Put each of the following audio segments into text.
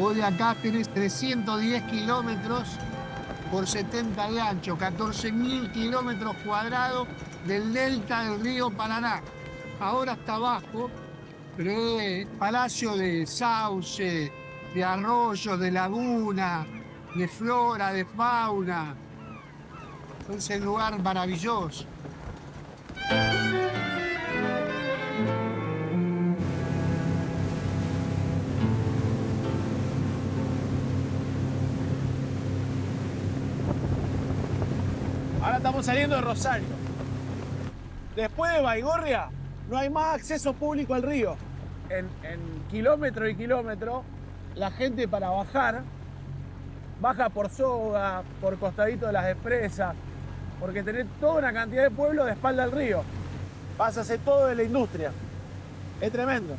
Vos de acá tenés 310 kilómetros por 70 de ancho, 14.000 kilómetros cuadrados del delta del río Paraná. Ahora está abajo, pero es palacio de sauce, de arroyos, de laguna, de flora, de fauna. Es un lugar maravilloso. Ahora estamos saliendo de Rosario. Después de Baigorria, no hay más acceso público al río. En kilómetro y kilómetro, la gente para bajar, baja por Soga, por Costadito de las Expresas, porque tenés toda una cantidad de pueblos de espalda al río. Pásase todo de la industria. Es tremendo.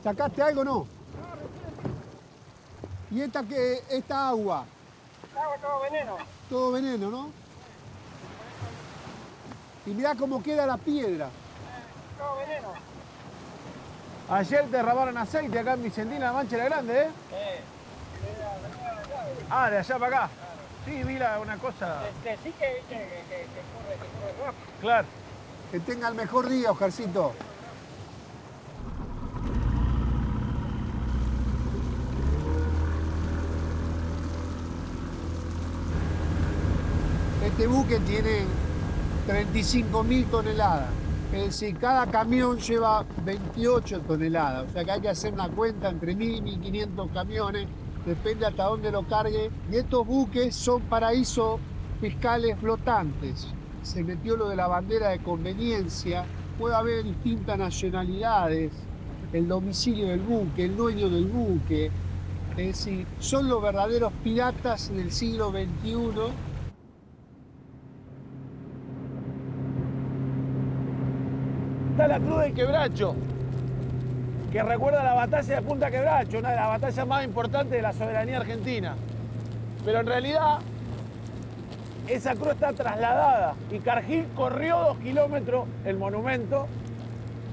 ¿Sacaste algo o no? ¿Y esta agua? Agua, todo veneno. Todo veneno, ¿no? Y mirá cómo queda la piedra. Todo veneno. Ayer derramaron aceite acá en Vicentina, la Mancha la Grande, ¿eh? Ah, de allá para acá. Sí, vi una cosa. Sí que corre rápido. Claro. Que tenga el mejor día, Oscarcito. Este buque tiene 35.000 toneladas. Es decir, cada camión lleva 28 toneladas. O sea que hay que hacer una cuenta entre 1.000 y 1.500 camiones. Depende hasta dónde lo cargue. Y estos buques son paraísos fiscales flotantes. Se metió lo de la bandera de conveniencia. Puede haber distintas nacionalidades. El domicilio del buque, el dueño del buque. Es decir, son los verdaderos piratas del siglo XXI. Está la Cruz del Quebracho, que recuerda la batalla de Punta Quebracho, una de las batallas más importantes de la soberanía argentina. Pero en realidad, esa cruz está trasladada y Cargill corrió 2 kilómetros el monumento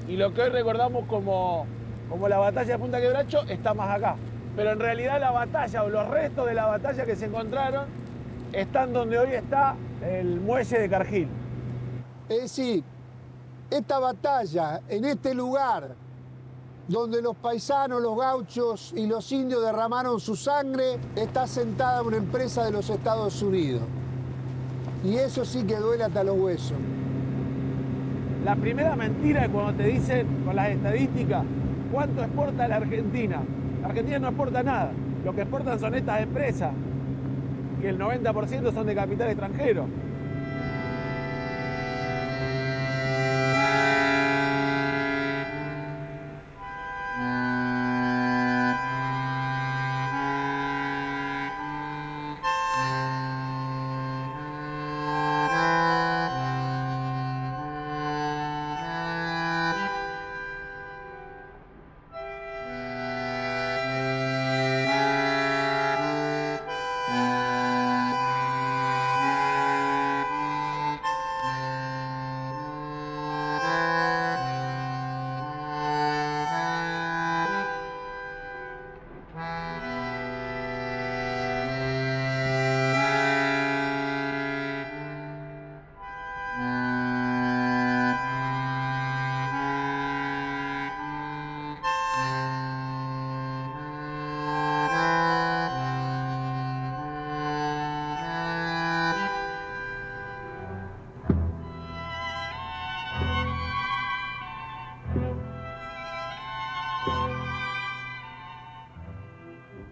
y lo que hoy recordamos como la batalla de Punta Quebracho está más acá. Pero en realidad la batalla o los restos de la batalla que se encontraron están donde hoy está el muelle de Cargill. Es decir, esta batalla, en este lugar, donde los paisanos, los gauchos y los indios derramaron su sangre, está sentada una empresa de los Estados Unidos. Y eso sí que duele hasta los huesos. La primera mentira es cuando te dicen, con las estadísticas, cuánto exporta la Argentina. La Argentina no exporta nada. Lo que exportan son estas empresas, que el 90% son de capital extranjero.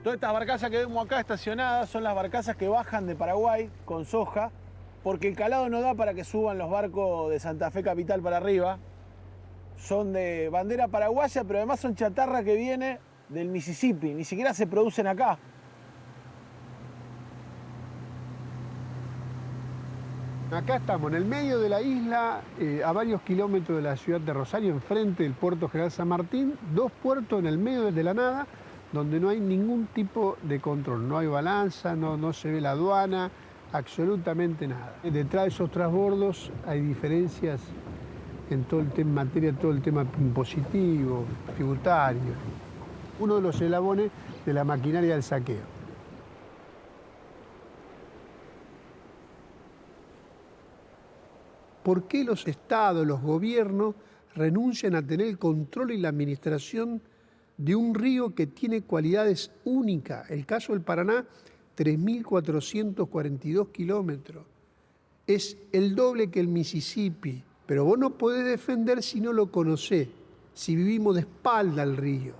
Todas estas barcazas que vemos acá estacionadas son las barcazas que bajan de Paraguay con soja, porque el calado no da para que suban los barcos de Santa Fe Capital para arriba. Son de bandera paraguaya, pero además son chatarra que viene del Mississippi, ni siquiera se producen acá. Acá estamos, en el medio de la isla, a varios kilómetros de la ciudad de Rosario, enfrente del puerto General San Martín, 2 puertos en el medio de la nada, donde no hay ningún tipo de control, no hay balanza, no se ve la aduana, absolutamente nada. Detrás de esos transbordos hay diferencias en todo el tema materia, todo el tema impositivo, tributario. Uno de los eslabones de la maquinaria del saqueo. ¿Por qué los estados, los gobiernos renuncian a tener el control y la administración de un río que tiene cualidades únicas? El caso del Paraná, 3.442 kilómetros. Es el doble que el Mississippi. Pero vos no podés defender si no lo conocés, si vivimos de espalda al río.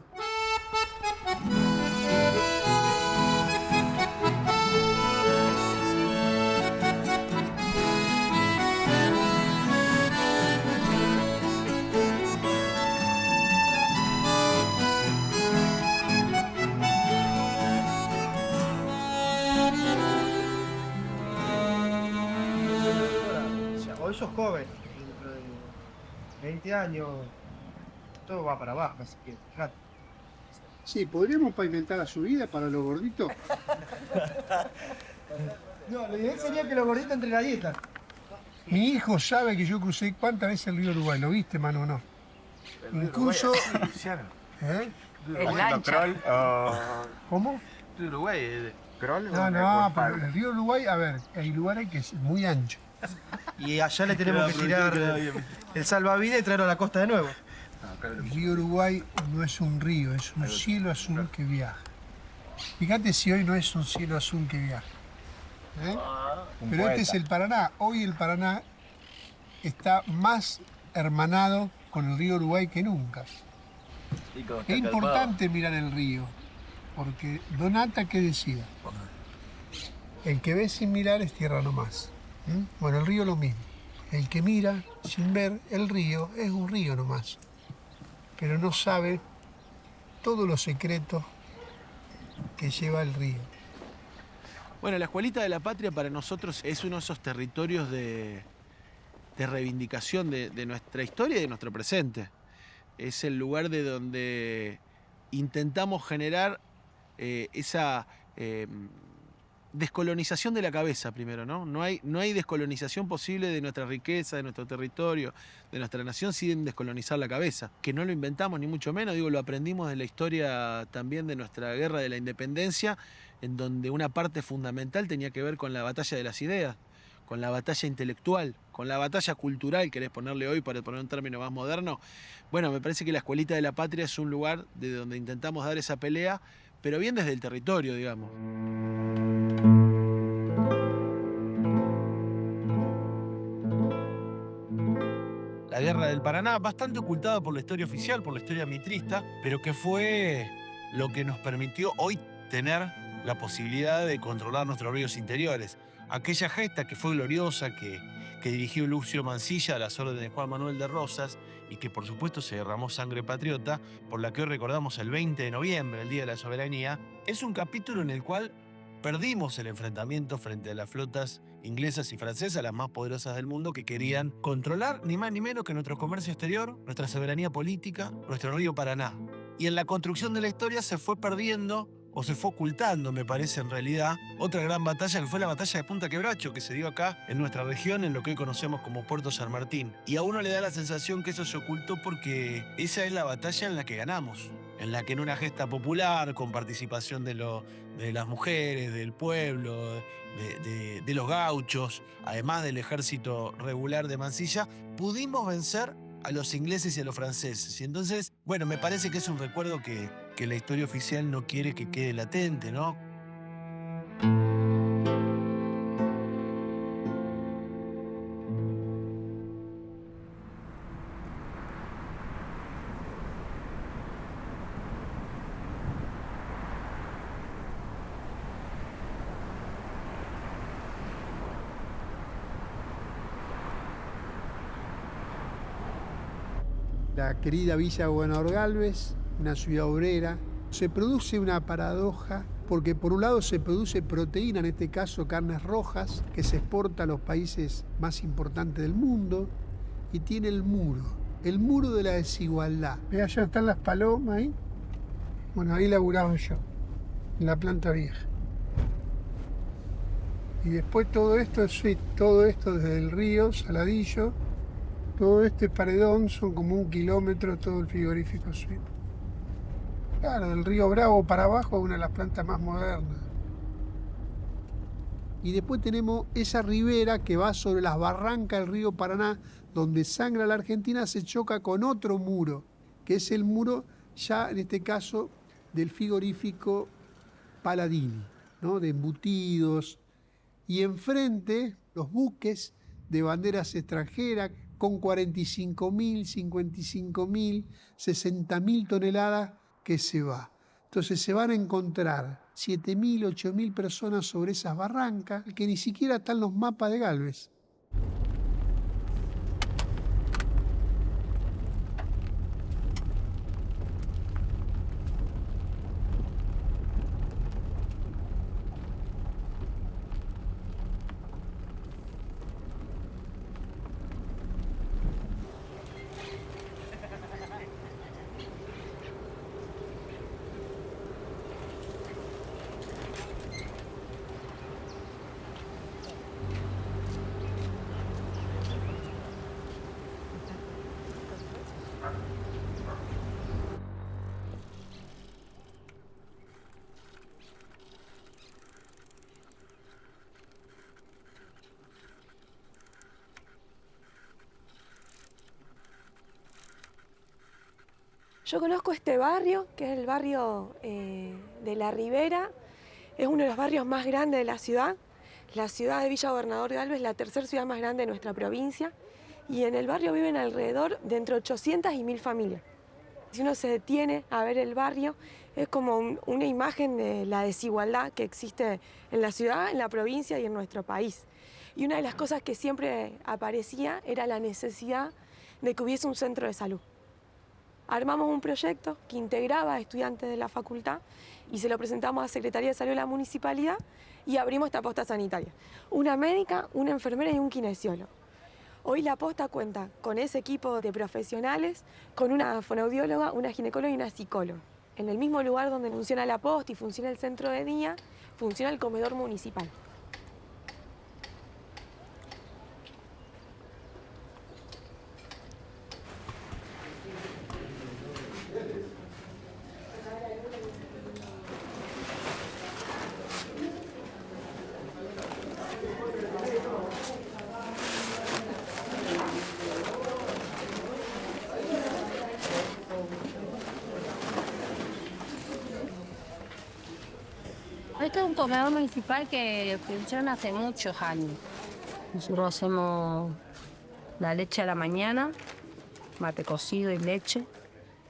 Hoy sos joven, dentro de 20 años todo va para abajo, así que fíjate. Sí, ¿podríamos pavimentar la subida para los gorditos? No, lo ideal sería que los gorditos entren a dieta. Mi hijo sabe que yo crucé cuántas veces el río Uruguay, ¿lo viste, Manu, o no? Incluso... ¿Eh? ¿Kroll o...? ¿Cómo? ¿De Uruguay? ¿Kroll? No, pero el río Uruguay, a ver, hay lugares que es muy ancho. Y allá le tenemos que tirar el salvavidas y traerlo a la costa de nuevo. El río Uruguay no es un río, es un cielo azul que viaja. Fíjate si hoy no es un cielo azul que viaja. ¿Eh? Pero este es el Paraná. Hoy el Paraná está más hermanado con el río Uruguay que nunca. Es importante mirar el río, porque Donata, ¿qué decía? El que ve sin mirar es tierra nomás. Bueno, el río lo mismo. El que mira sin ver el río es un río nomás, pero no sabe todos los secretos que lleva el río. Bueno, la Escuelita de la Patria para nosotros es uno de esos territorios de reivindicación de nuestra historia y de nuestro presente. Es el lugar de donde intentamos generar esa descolonización de la cabeza primero, ¿no? No hay descolonización posible de nuestra riqueza, de nuestro territorio, de nuestra nación sin descolonizar la cabeza. Que no lo inventamos ni mucho menos, digo, lo aprendimos de la historia también de nuestra guerra de la independencia, en donde una parte fundamental tenía que ver con la batalla de las ideas, con la batalla intelectual, con la batalla cultural, querés ponerle hoy para poner un término más moderno. Bueno, me parece que la Escuelita de la Patria es un lugar de donde intentamos dar esa pelea, pero bien desde el territorio, digamos. La Guerra del Paraná, bastante ocultada por la historia oficial, por la historia mitrista, pero que fue lo que nos permitió hoy tener la posibilidad de controlar nuestros ríos interiores. Aquella gesta que fue gloriosa, que dirigió Lucio Mansilla a las órdenes de Juan Manuel de Rosas y que por supuesto se derramó sangre patriota, por la que hoy recordamos el 20 de noviembre, el Día de la Soberanía, es un capítulo en el cual perdimos el enfrentamiento frente a las flotas inglesas y francesas, las más poderosas del mundo, que querían controlar ni más ni menos que nuestro comercio exterior, nuestra soberanía política, nuestro río Paraná. Y en la construcción de la historia se fue perdiendo o se fue ocultando, me parece en realidad, otra gran batalla que fue la batalla de Punta Quebracho, que se dio acá en nuestra región, en lo que hoy conocemos como Puerto San Martín. Y a uno le da la sensación que eso se ocultó porque esa es la batalla en la que ganamos, en la que en una gesta popular, con participación de las mujeres, del pueblo, de los gauchos, además del ejército regular de Mansilla, pudimos vencer a los ingleses y a los franceses. Y entonces, bueno, me parece que es un recuerdo que la historia oficial no quiere que quede latente, ¿no? La querida Villa Gobernador Gálvez, una ciudad obrera, se produce una paradoja porque por un lado se produce proteína, en este caso carnes rojas, que se exporta a los países más importantes del mundo, y tiene el muro de la desigualdad. Ve, allá están las palomas ahí. Bueno, ahí laburaba yo, en la planta vieja. Y después todo esto es suite, todo esto desde el río, Saladillo, todo este paredón son como 1 kilómetro todo el frigorífico suite. Claro, del río Bravo para abajo es una de las plantas más modernas. Y después tenemos esa ribera que va sobre las barrancas del río Paraná, donde sangra la Argentina, se choca con otro muro, que es el muro ya en este caso del frigorífico Paladini, ¿no? De embutidos. Y enfrente los buques de banderas extranjeras con 45.000, 55.000, 60.000 toneladas que se va. Entonces se van a encontrar 7.000, 8.000 personas sobre esas barrancas que ni siquiera están los mapas de Gálvez. Yo conozco este barrio, que es el barrio de La Ribera. Es uno de los barrios más grandes de la ciudad. La ciudad de Villa Gobernador Galvez es la tercera ciudad más grande de nuestra provincia. Y en el barrio viven alrededor de entre 800 y 1.000 familias. Si uno se detiene a ver el barrio, es como una imagen de la desigualdad que existe en la ciudad, en la provincia y en nuestro país. Y una de las cosas que siempre aparecía era la necesidad de que hubiese un centro de salud. Armamos un proyecto que integraba a estudiantes de la facultad y se lo presentamos a Secretaría de Salud de la Municipalidad y abrimos esta posta sanitaria. Una médica, una enfermera y un kinesiólogo. Hoy la posta cuenta con ese equipo de profesionales, con una fonoaudióloga, una ginecóloga y una psicóloga. En el mismo lugar donde funciona la posta y funciona el centro de día, funciona el comedor municipal. Este es un comedor municipal que funciona hace muchos años. Nosotros hacemos la leche a la mañana, mate cocido y leche,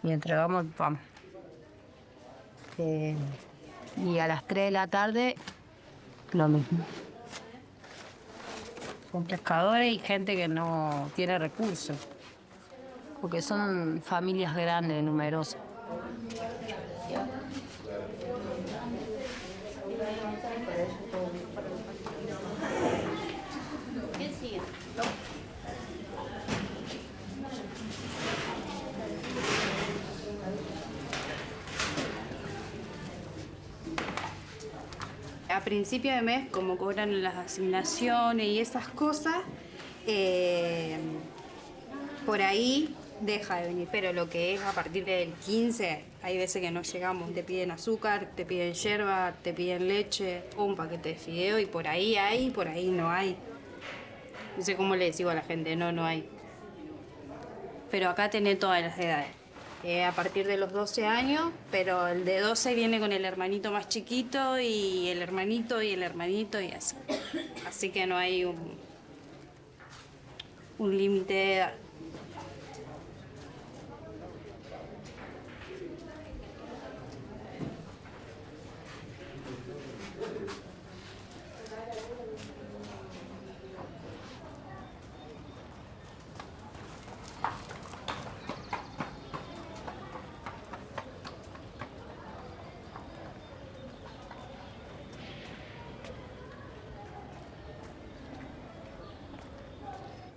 y entregamos el pan. Y a las 3 de la tarde, lo mismo. Son pescadores y gente que no tiene recursos, porque son familias grandes, numerosas. A principio de mes, como cobran las asignaciones y esas cosas, por ahí deja de venir. Pero lo que es a partir del 15, hay veces que no llegamos. Te piden azúcar, te piden yerba, te piden leche, un paquete de fideo y por ahí hay, por ahí no hay. No sé cómo le digo a la gente, no hay. Pero acá tenés todas las edades. A partir de los 12 años, pero el de 12 viene con el hermanito más chiquito y el hermanito y el hermanito y así. Así que no hay un límite de edad.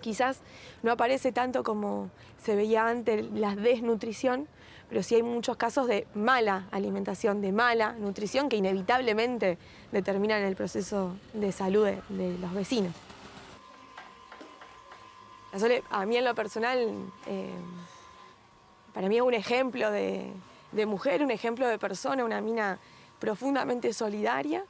Quizás no aparece tanto como se veía antes la desnutrición, pero sí hay muchos casos de mala alimentación, de mala nutrición que inevitablemente determinan el proceso de salud de los vecinos. La Sole, a mí en lo personal, para mí es un ejemplo de mujer, un ejemplo de persona, una mina profundamente solidaria,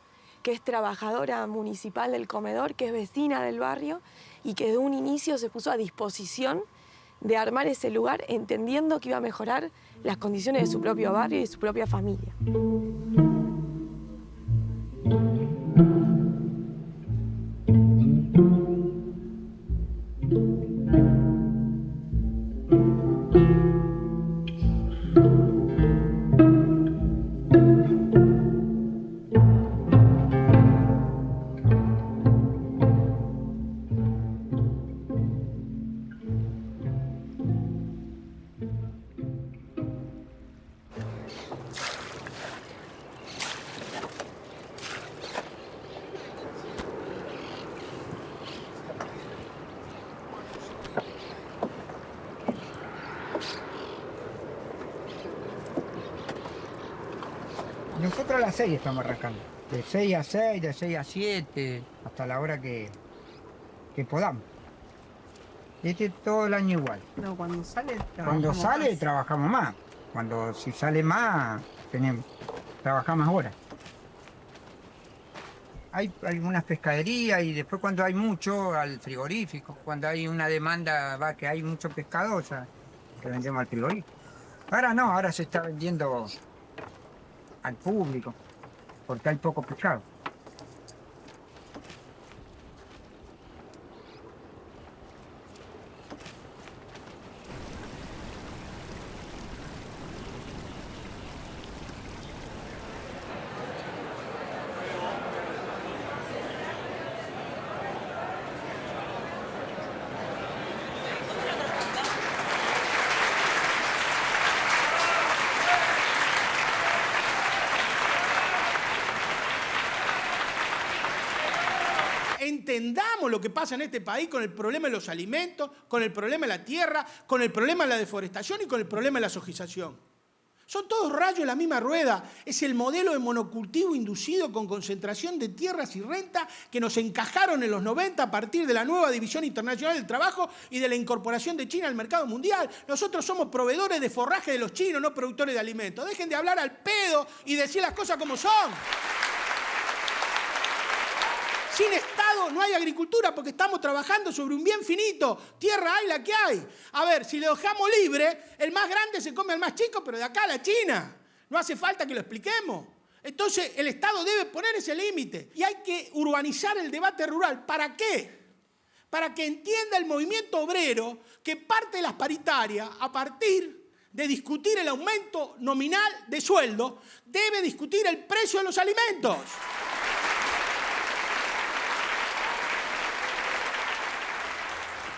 que es trabajadora municipal del comedor, que es vecina del barrio y que de un inicio se puso a disposición de armar ese lugar entendiendo que iba a mejorar las condiciones de su propio barrio y de su propia familia. Nosotros a las 6 estamos arrancando. De 6 a 6, de 6 a 7, hasta la hora que podamos. Todo el año igual. No, cuando sale trabajamos más. Si sale más, trabajamos más horas. Hay algunas pescaderías y después cuando hay mucho, al frigorífico. Cuando hay una demanda, que hay mucho pescado, ya que vendemos al frigorífico. Ahora no, ahora se está vendiendo al público, porque hay poco pescado. Entendamos lo que pasa en este país con el problema de los alimentos, con el problema de la tierra, con el problema de la deforestación y con el problema de la sojización. Son todos rayos de la misma rueda. Es el modelo de monocultivo inducido con concentración de tierras y renta que nos encajaron en los 90 a partir de la nueva División Internacional del Trabajo y de la incorporación de China al mercado mundial. Nosotros somos proveedores de forraje de los chinos, no productores de alimentos. Dejen de hablar al pedo y decir las cosas como son. Sin Estado no hay agricultura porque estamos trabajando sobre un bien finito. Tierra hay la que hay. A ver, si lo dejamos libre, el más grande se come al más chico, pero de acá a la China. No hace falta que lo expliquemos. Entonces, el Estado debe poner ese límite. Y hay que urbanizar el debate rural. ¿Para qué? Para que entienda el movimiento obrero que parte de las paritarias, a partir de discutir el aumento nominal de sueldo, debe discutir el precio de los alimentos.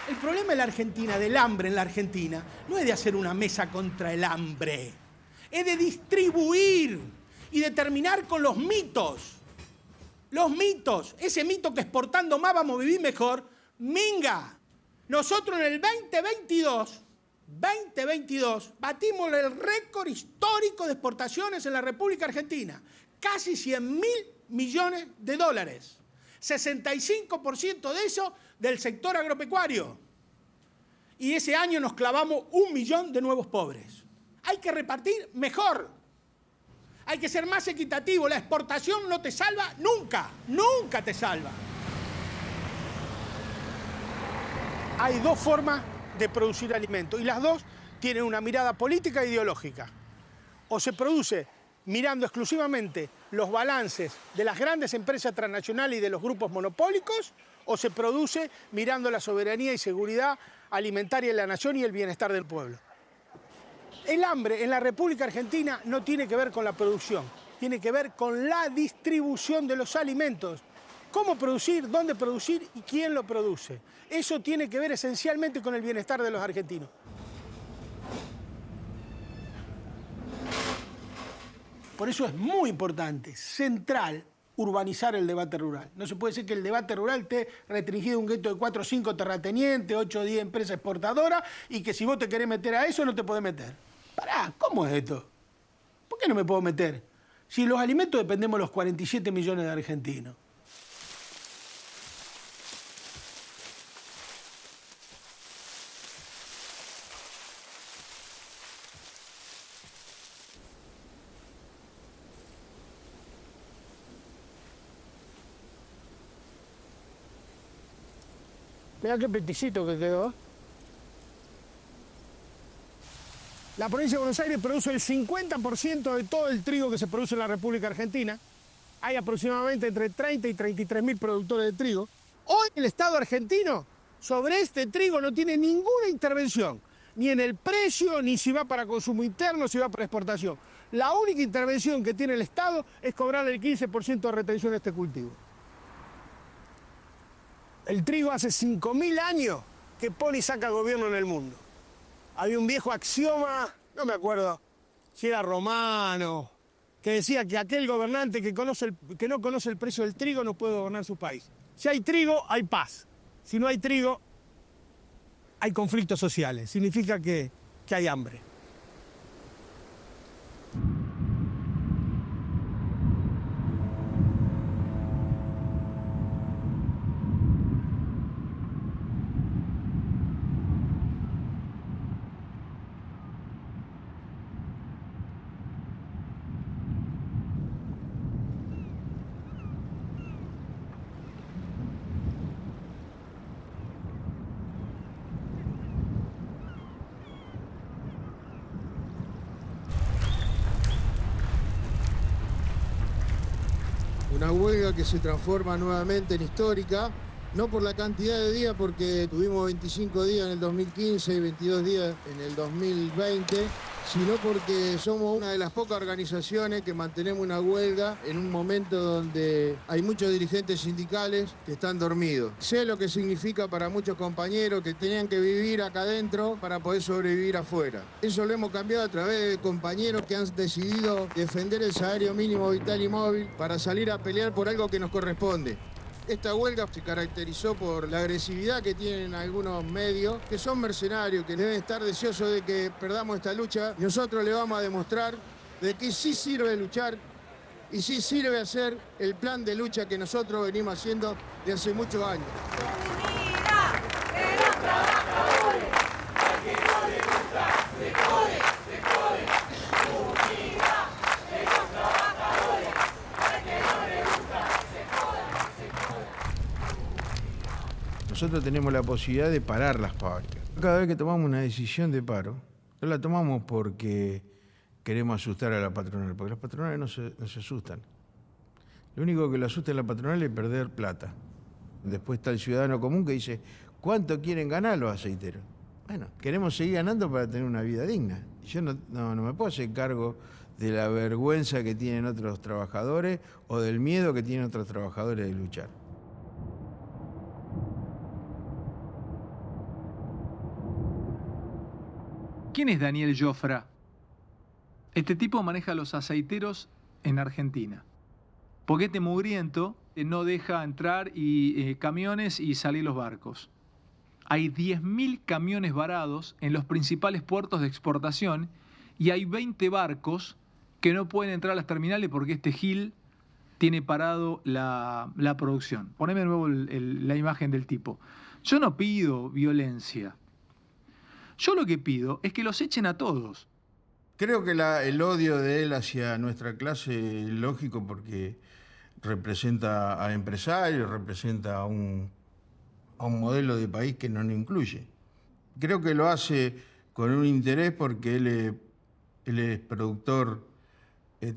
El problema de la Argentina, del hambre en la Argentina, no es de hacer una mesa contra el hambre. Es de distribuir y de terminar con los mitos. Los mitos. Ese mito que exportando más vamos a vivir mejor, minga. Nosotros en el 2022, batimos el récord histórico de exportaciones en la República Argentina. Casi 100.000 millones de dólares. 65% de eso del sector agropecuario. Y ese año nos clavamos 1 millón de nuevos pobres. Hay que repartir mejor. Hay que ser más equitativo. La exportación no te salva nunca. Nunca te salva. Hay dos formas de producir alimentos y las dos tienen una mirada política e ideológica. O se produce mirando exclusivamente los balances de las grandes empresas transnacionales y de los grupos monopólicos, o se produce mirando la soberanía y seguridad alimentaria de la nación y el bienestar del pueblo. El hambre en la República Argentina no tiene que ver con la producción, tiene que ver con la distribución de los alimentos. Cómo producir, dónde producir y quién lo produce. Eso tiene que ver esencialmente con el bienestar de los argentinos. Por eso es muy importante, central, urbanizar el debate rural. No se puede decir que el debate rural esté restringido a un gueto de 4 o 5 terratenientes, 8 o 10 empresas exportadoras y que si vos te querés meter a eso no te podés meter. Pará, ¿cómo es esto? ¿Por qué no me puedo meter? Si los alimentos dependemos los 47 millones de argentinos. Mirá qué peticito que quedó. La provincia de Buenos Aires produce el 50% de todo el trigo que se produce en la República Argentina. Hay aproximadamente entre 30 y 33 mil productores de trigo. Hoy el Estado argentino sobre este trigo no tiene ninguna intervención, ni en el precio, ni si va para consumo interno, si va para exportación. La única intervención que tiene el Estado es cobrar el 15% de retención de este cultivo. El trigo hace 5.000 años que pone y saca gobierno en el mundo. Había un viejo axioma, no me acuerdo si era romano, que decía que aquel gobernante que no conoce el precio del trigo no puede gobernar su país. Si hay trigo, hay paz. Si no hay trigo, hay conflictos sociales. Significa que hay hambre. Una huelga que se transforma nuevamente en histórica, no por la cantidad de días, porque tuvimos 25 días en el 2015 y 22 días en el 2020, sino porque somos una de las pocas organizaciones que mantenemos una huelga en un momento donde hay muchos dirigentes sindicales que están dormidos. Sé lo que significa para muchos compañeros que tenían que vivir acá adentro para poder sobrevivir afuera. Eso lo hemos cambiado a través de compañeros que han decidido defender el salario mínimo vital y móvil para salir a pelear por algo que nos corresponde. Esta huelga se caracterizó por la agresividad que tienen algunos medios, que son mercenarios, que deben estar deseosos de que perdamos esta lucha. Y nosotros le vamos a demostrar de que sí sirve luchar y sí sirve hacer el plan de lucha que nosotros venimos haciendo de hace muchos años. Nosotros tenemos la posibilidad de parar las fábricas. Cada vez que tomamos una decisión de paro, no la tomamos porque queremos asustar a la patronal, porque las patronales no se asustan. Lo único que le asusta a la patronal es perder plata. Después está el ciudadano común que dice, ¿cuánto quieren ganar los aceiteros? Bueno, queremos seguir ganando para tener una vida digna. Yo no me puedo hacer cargo de la vergüenza que tienen otros trabajadores o del miedo que tienen otros trabajadores de luchar. ¿Quién es Daniel Jofra? Este tipo maneja los aceiteros en Argentina. Porque este mugriento no deja entrar camiones y salir los barcos. Hay 10.000 camiones varados en los principales puertos de exportación y hay 20 barcos que no pueden entrar a las terminales porque este Gil tiene parado la producción. Poneme de nuevo la imagen del tipo. Yo no pido violencia. Yo lo que pido es que los echen a todos. Creo que el odio de él hacia nuestra clase es lógico porque representa a empresarios, representa a un modelo de país que no nos incluye. Creo que lo hace con un interés porque él es productor,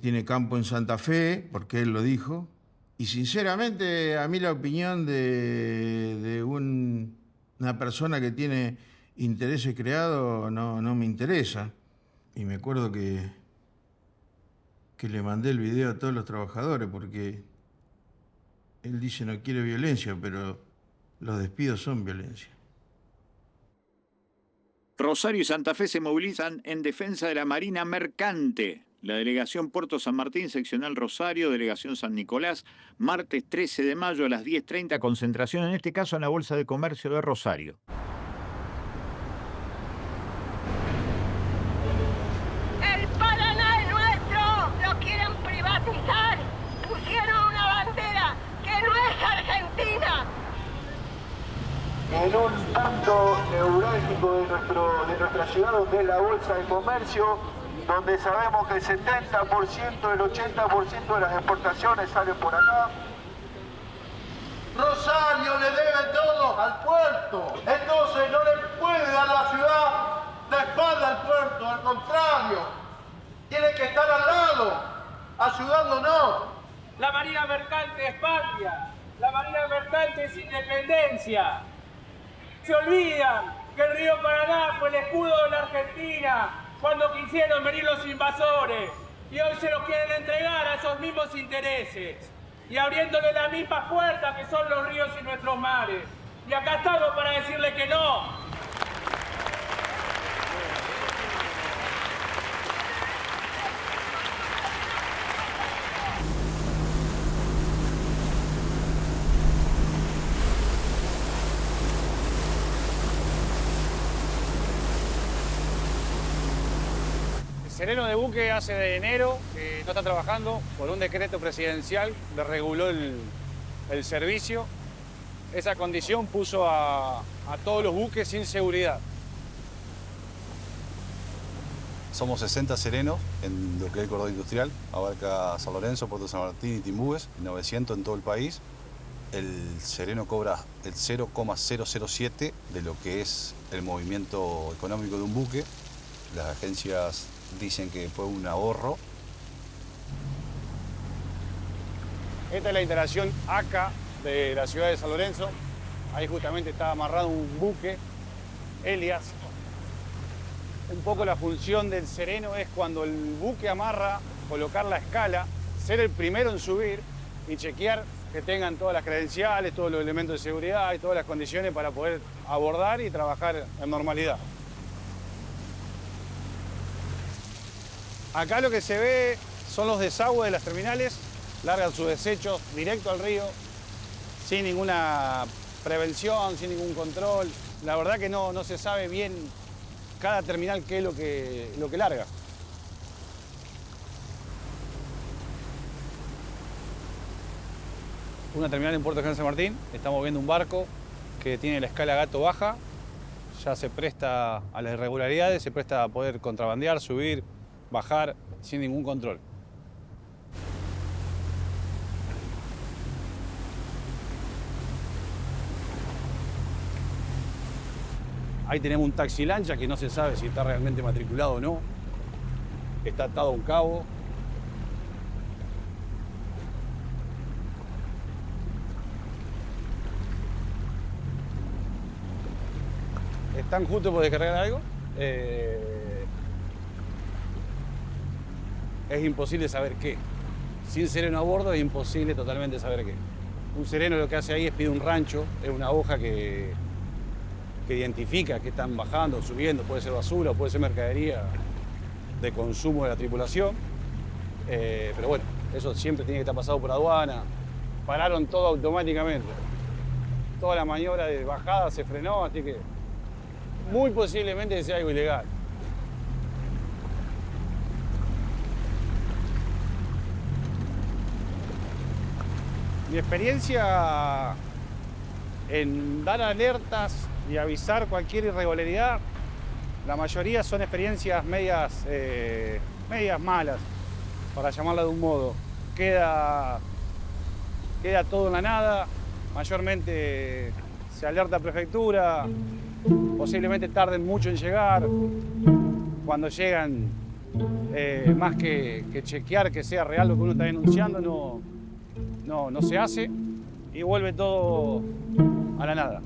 tiene campo en Santa Fe, porque él lo dijo. Y sinceramente a mí la opinión de una persona que tiene intereses creados no me interesa. Y me acuerdo que le mandé el video a todos los trabajadores porque él dice no quiere violencia, pero los despidos son violencia. Rosario y Santa Fe se movilizan en defensa de la Marina Mercante. La delegación Puerto San Martín, seccional Rosario, delegación San Nicolás, martes 13 de mayo a las 10:30, concentración en este caso en la Bolsa de Comercio de Rosario. económico de nuestra ciudad, donde es la Bolsa de Comercio, donde sabemos que el 70%, el 80% de las exportaciones salen por acá. Rosario le debe todo al puerto, entonces no le puede dar la ciudad la espalda al puerto, al contrario, tiene que estar al lado, ayudándonos. La Marina Mercante es patria, la Marina Mercante es independencia. Se olvidan que el río Paraná fue el escudo de la Argentina cuando quisieron venir los invasores y hoy se los quieren entregar a esos mismos intereses y abriéndole las mismas puertas que son los ríos y nuestros mares. Y acá estamos para decirle que no. El sereno de buque hace de enero que no está trabajando. Por un decreto presidencial le reguló el servicio. Esa condición puso a todos los buques sin seguridad. Somos 60 serenos en lo que es el cordón industrial. Abarca San Lorenzo, Puerto San Martín y Timbúes, 900 en todo el país. El sereno cobra el 0,007 de lo que es el movimiento económico de un buque. Las agencias dicen que fue un ahorro. Esta es la instalación ACA de la ciudad de San Lorenzo. Ahí justamente está amarrado un buque, Elias. Un poco la función del sereno es cuando el buque amarra, colocar la escala, ser el primero en subir y chequear que tengan todas las credenciales, todos los elementos de seguridad y todas las condiciones para poder abordar y trabajar en normalidad. Acá lo que se ve son los desagües de las terminales, largan sus desechos directo al río, sin ninguna prevención, sin ningún control. La verdad que no se sabe bien cada terminal qué es lo que larga. Una terminal en Puerto General San Martín, estamos viendo un barco que tiene la escala gato baja, ya se presta a las irregularidades, se presta a poder contrabandear, subir, bajar sin ningún control. Ahí tenemos un taxi lancha que no se sabe si está realmente matriculado o no. Está atado a un cabo. ¿Están juntos por descargar algo? Es imposible saber qué. Sin sereno a bordo es imposible totalmente saber qué. Un sereno lo que hace ahí es pide un rancho, es una hoja que identifica que están bajando, subiendo, puede ser basura, puede ser mercadería de consumo de la tripulación. Pero bueno, eso siempre tiene que estar pasado por aduana. Pararon todo automáticamente. Toda la maniobra de bajada se frenó, así que muy posiblemente sea algo ilegal. Mi experiencia en dar alertas y avisar cualquier irregularidad, la mayoría son experiencias medias malas, para llamarla de un modo. Queda todo en la nada, mayormente se alerta a prefectura, posiblemente tarden mucho en llegar. Cuando llegan, más que chequear que sea real lo que uno está denunciando, no se hace y vuelve todo a la nada.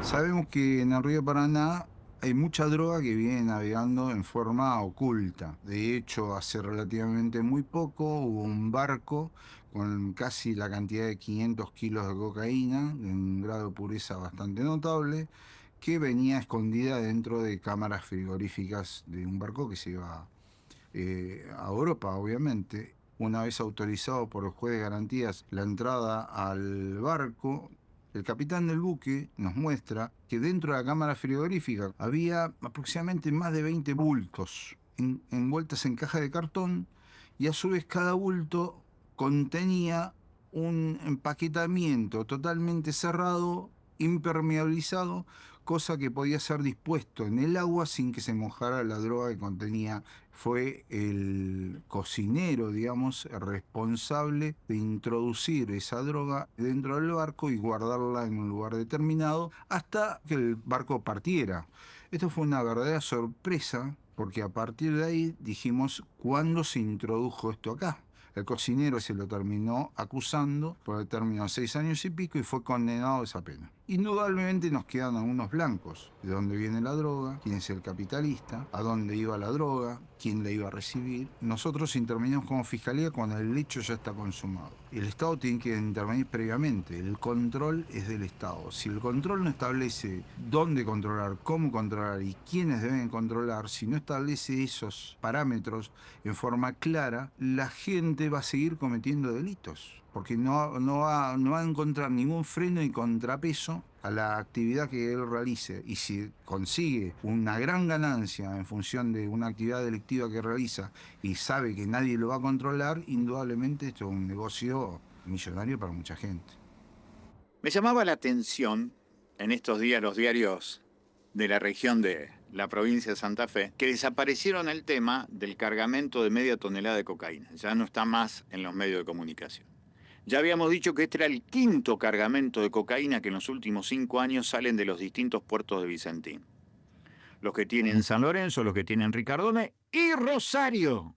Sabemos que en el río Paraná Hay mucha droga que viene navegando en forma oculta. De hecho, hace relativamente muy poco hubo un barco con casi la cantidad de 500 kilos de cocaína, en un grado de pureza bastante notable, que venía escondida dentro de cámaras frigoríficas de un barco que se iba a Europa, obviamente. Una vez autorizado por el juez de garantías la entrada al barco, el capitán del buque nos muestra que dentro de la cámara frigorífica había aproximadamente más de 20 bultos envueltos en caja de cartón, y a su vez cada bulto contenía un empaquetamiento totalmente cerrado, impermeabilizado, cosa que podía ser dispuesto en el agua sin que se mojara la droga que contenía. Fue el cocinero, digamos, responsable de introducir esa droga dentro del barco y guardarla en un lugar determinado hasta que el barco partiera. Esto fue una verdadera sorpresa, porque a partir de ahí dijimos, ¿cuándo se introdujo esto acá? El cocinero se lo terminó acusando por el término de 6 años y pico y fue condenado a esa pena. Indudablemente nos quedan algunos blancos. ¿De dónde viene la droga? ¿Quién es el capitalista? ¿A dónde iba la droga? ¿Quién la iba a recibir? Nosotros intervenimos como fiscalía cuando el hecho ya está consumado. El Estado tiene que intervenir previamente. El control es del Estado. Si el control no establece dónde controlar, cómo controlar y quiénes deben controlar, si no establece esos parámetros en forma clara, la gente va a seguir cometiendo delitos, porque no va a encontrar ningún freno y contrapeso a la actividad que él realice. Y si consigue una gran ganancia en función de una actividad delictiva que realiza y sabe que nadie lo va a controlar, indudablemente esto es un negocio millonario para mucha gente. Me llamaba la atención en estos días los diarios de la región de la provincia de Santa Fe, que desaparecieron el tema del cargamento de media tonelada de cocaína. Ya no está más en los medios de comunicación. Ya habíamos dicho que este era el 5º cargamento de cocaína que en los últimos 5 años salen de los distintos puertos de Vicentín. Los que tienen San Lorenzo, los que tienen Ricardone y Rosario.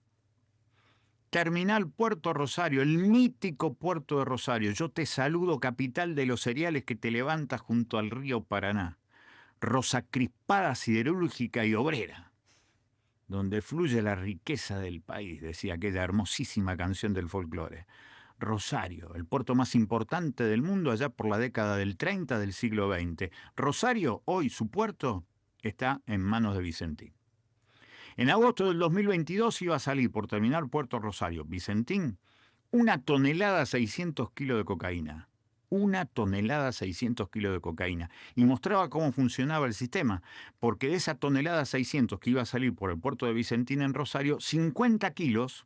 Terminal Puerto Rosario, el mítico puerto de Rosario. Yo te saludo, capital de los cereales que te levantas junto al río Paraná. Rosa crispada, siderúrgica y obrera, donde fluye la riqueza del país, decía aquella hermosísima canción del folclore. Rosario, el puerto más importante del mundo allá por la década del 30 del siglo XX. Rosario, hoy su puerto, está en manos de Vicentín. En agosto del 2022 iba a salir por terminar Puerto Rosario, Vicentín, 1 tonelada 600 kilos de cocaína. 1 tonelada 600 kilos de cocaína. Y mostraba cómo funcionaba el sistema, porque de esa tonelada 600 que iba a salir por el puerto de Vicentín en Rosario, 50 kilos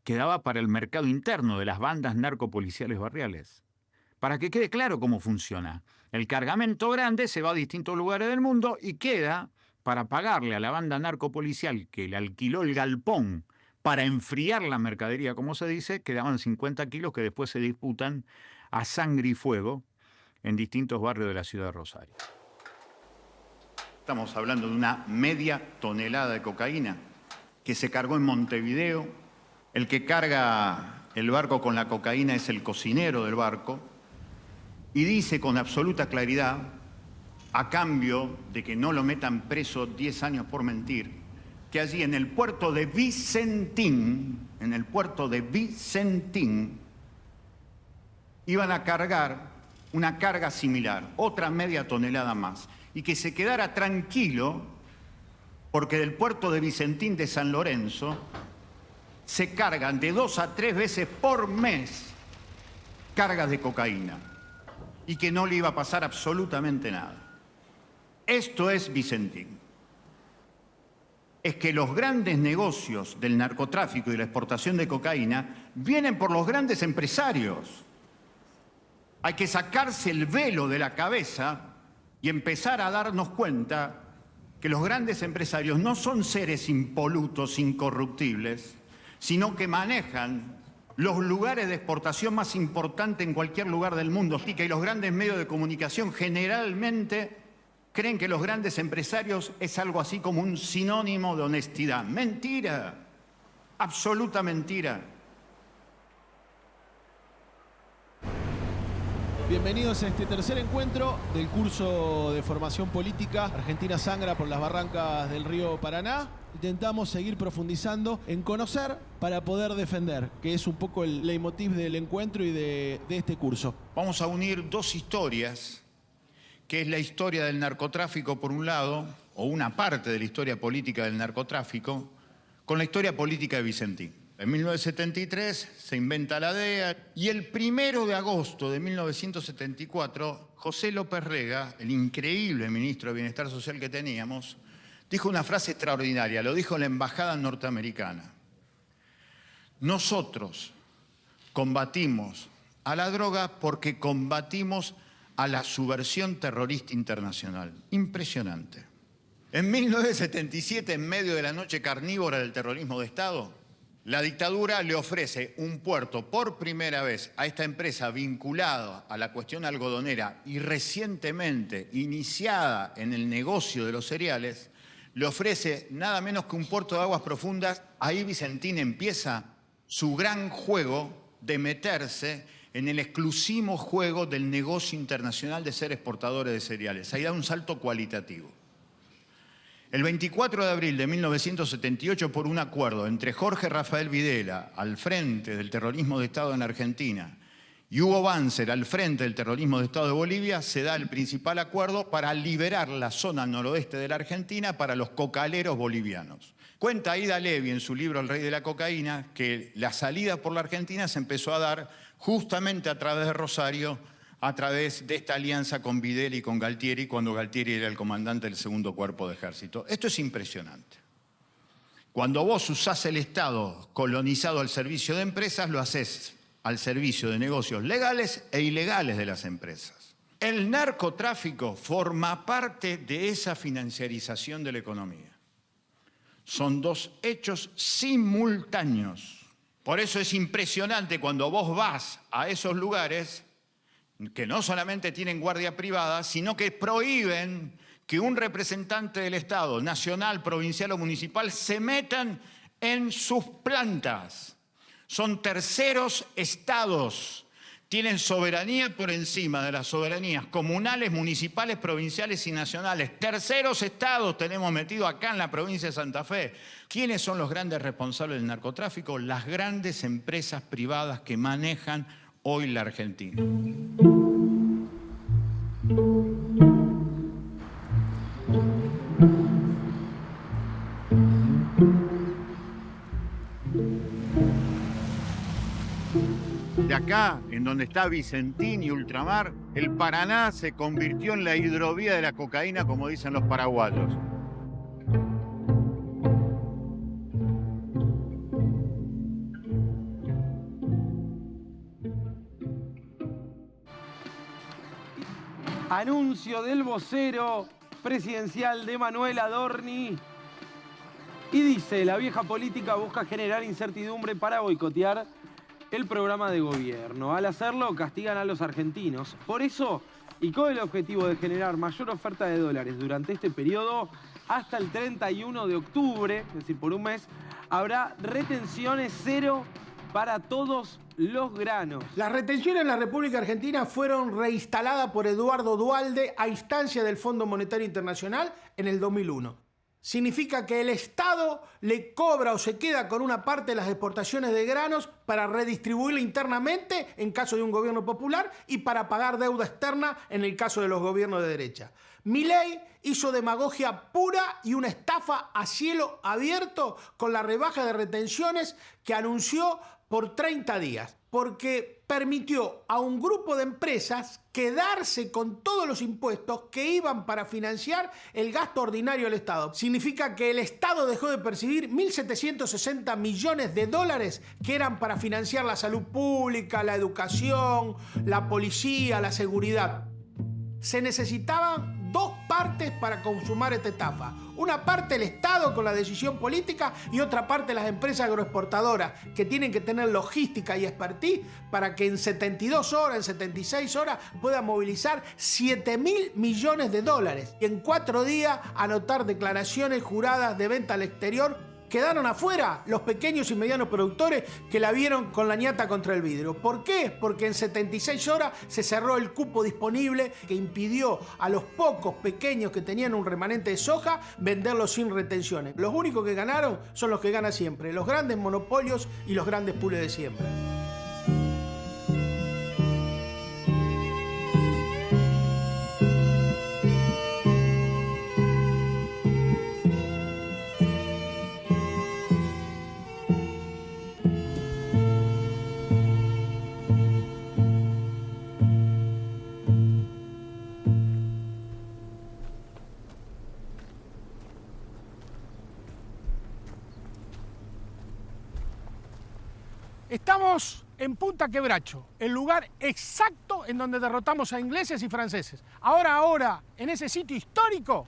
quedaba para el mercado interno de las bandas narcopoliciales barriales. Para que quede claro cómo funciona, el cargamento grande se va a distintos lugares del mundo y queda para pagarle a la banda narcopolicial que le alquiló el galpón para enfriar la mercadería, como se dice, quedaban 50 kilos que después se disputan a sangre y fuego en distintos barrios de la ciudad de Rosario. Estamos hablando de una media tonelada de cocaína que se cargó en Montevideo. El que carga el barco con la cocaína es el cocinero del barco y dice con absoluta claridad, a cambio de que no lo metan preso 10 años por mentir, que allí en el puerto de Vicentín, iban a cargar una carga similar, otra media tonelada más, y que se quedara tranquilo porque del puerto de Vicentín de San Lorenzo se cargan de 2 a 3 veces por mes cargas de cocaína y que no le iba a pasar absolutamente nada. Esto es Vicentín. Es que los grandes negocios del narcotráfico y la exportación de cocaína vienen por los grandes empresarios. Hay que sacarse el velo de la cabeza y empezar a darnos cuenta que los grandes empresarios no son seres impolutos, incorruptibles, sino que manejan los lugares de exportación más importantes en cualquier lugar del mundo. Y que los grandes medios de comunicación generalmente creen que los grandes empresarios es algo así como un sinónimo de honestidad. Mentira, absoluta mentira. Bienvenidos a este tercer encuentro del curso de formación política Argentina sangra por las barrancas del río Paraná. Intentamos seguir profundizando en conocer para poder defender, que es un poco el leitmotiv del encuentro y de este curso. Vamos a unir dos historias, que es la historia del narcotráfico por un lado, o una parte de la historia política del narcotráfico, con la historia política de Vicentín. En 1973 se inventa la DEA y el 1 de agosto de 1974, José López Rega, el increíble ministro de Bienestar Social que teníamos, dijo una frase extraordinaria, lo dijo en la embajada norteamericana. Nosotros combatimos a la droga porque combatimos a la subversión terrorista internacional. Impresionante. En 1977, en medio de la noche carnívora del terrorismo de Estado, la dictadura le ofrece un puerto por primera vez a esta empresa vinculada a la cuestión algodonera y recientemente iniciada en el negocio de los cereales, le ofrece nada menos que un puerto de aguas profundas. Ahí Vicentín empieza su gran juego de meterse en el exclusivo juego del negocio internacional de ser exportadores de cereales. Ahí da un salto cualitativo. El 24 de abril de 1978, por un acuerdo entre Jorge Rafael Videla, al frente del terrorismo de Estado en Argentina, y Hugo Banzer, al frente del terrorismo de Estado de Bolivia, se da el principal acuerdo para liberar la zona noroeste de la Argentina para los cocaleros bolivianos. Cuenta Ida Levi en su libro El Rey de la Cocaína que la salida por la Argentina se empezó a dar justamente a través de Rosario, a través de esta alianza con Videla y con Galtieri, cuando Galtieri era el comandante del segundo cuerpo de ejército. Esto es impresionante. Cuando vos usás el Estado colonizado al servicio de empresas, lo haces al servicio de negocios legales e ilegales de las empresas. El narcotráfico forma parte de esa financiarización de la economía. Son dos hechos simultáneos. Por eso es impresionante cuando vos vas a esos lugares que no solamente tienen guardia privada, sino que prohíben que un representante del Estado, nacional, provincial o municipal, se metan en sus plantas. Son terceros estados, tienen soberanía por encima de las soberanías comunales, municipales, provinciales y nacionales. Terceros estados tenemos metido acá en la provincia de Santa Fe. ¿Quiénes son los grandes responsables del narcotráfico? Las grandes empresas privadas que manejan hoy la Argentina. De acá, en donde está Vicentín y Ultramar, el Paraná se convirtió en la hidrovía de la cocaína, como dicen los paraguayos. Anuncio del vocero presidencial de Manuel Adorni. Y dice, la vieja política busca generar incertidumbre para boicotear el programa de gobierno. Al hacerlo, castigan a los argentinos. Por eso, y con el objetivo de generar mayor oferta de dólares durante este periodo, hasta el 31 de octubre, es decir, por un mes, habrá retenciones cero para todos los granos. Las retenciones en la República Argentina fueron reinstaladas por Eduardo Duhalde a instancia del Fondo Monetario Internacional en el 2001. Significa que el Estado le cobra o se queda con una parte de las exportaciones de granos para redistribuirla internamente en caso de un gobierno popular y para pagar deuda externa en el caso de los gobiernos de derecha. Milei hizo demagogia pura y una estafa a cielo abierto con la rebaja de retenciones que anunció por 30 días, porque permitió a un grupo de empresas quedarse con todos los impuestos que iban para financiar el gasto ordinario del Estado. Significa que el Estado dejó de percibir 1.760 millones de dólares que eran para financiar la salud pública, la educación, la policía, la seguridad. Se necesitaban dos partes para consumar esta estafa. Una parte el Estado con la decisión política y otra parte las empresas agroexportadoras que tienen que tener logística y expertise para que en 72 horas, en 76 horas puedan movilizar 7.000 millones de dólares y en 4 días anotar declaraciones juradas de venta al exterior Quedaron afuera los pequeños y medianos productores que la vieron con la ñata contra el vidrio. ¿Por qué? Porque en 76 horas se cerró el cupo disponible que impidió a los pocos pequeños que tenían un remanente de soja venderlo sin retenciones. Los únicos que ganaron son los que ganan siempre, los grandes monopolios y los grandes pools de siempre. Estamos en Punta Quebracho, el lugar exacto en donde derrotamos a ingleses y franceses. Ahora, en ese sitio histórico,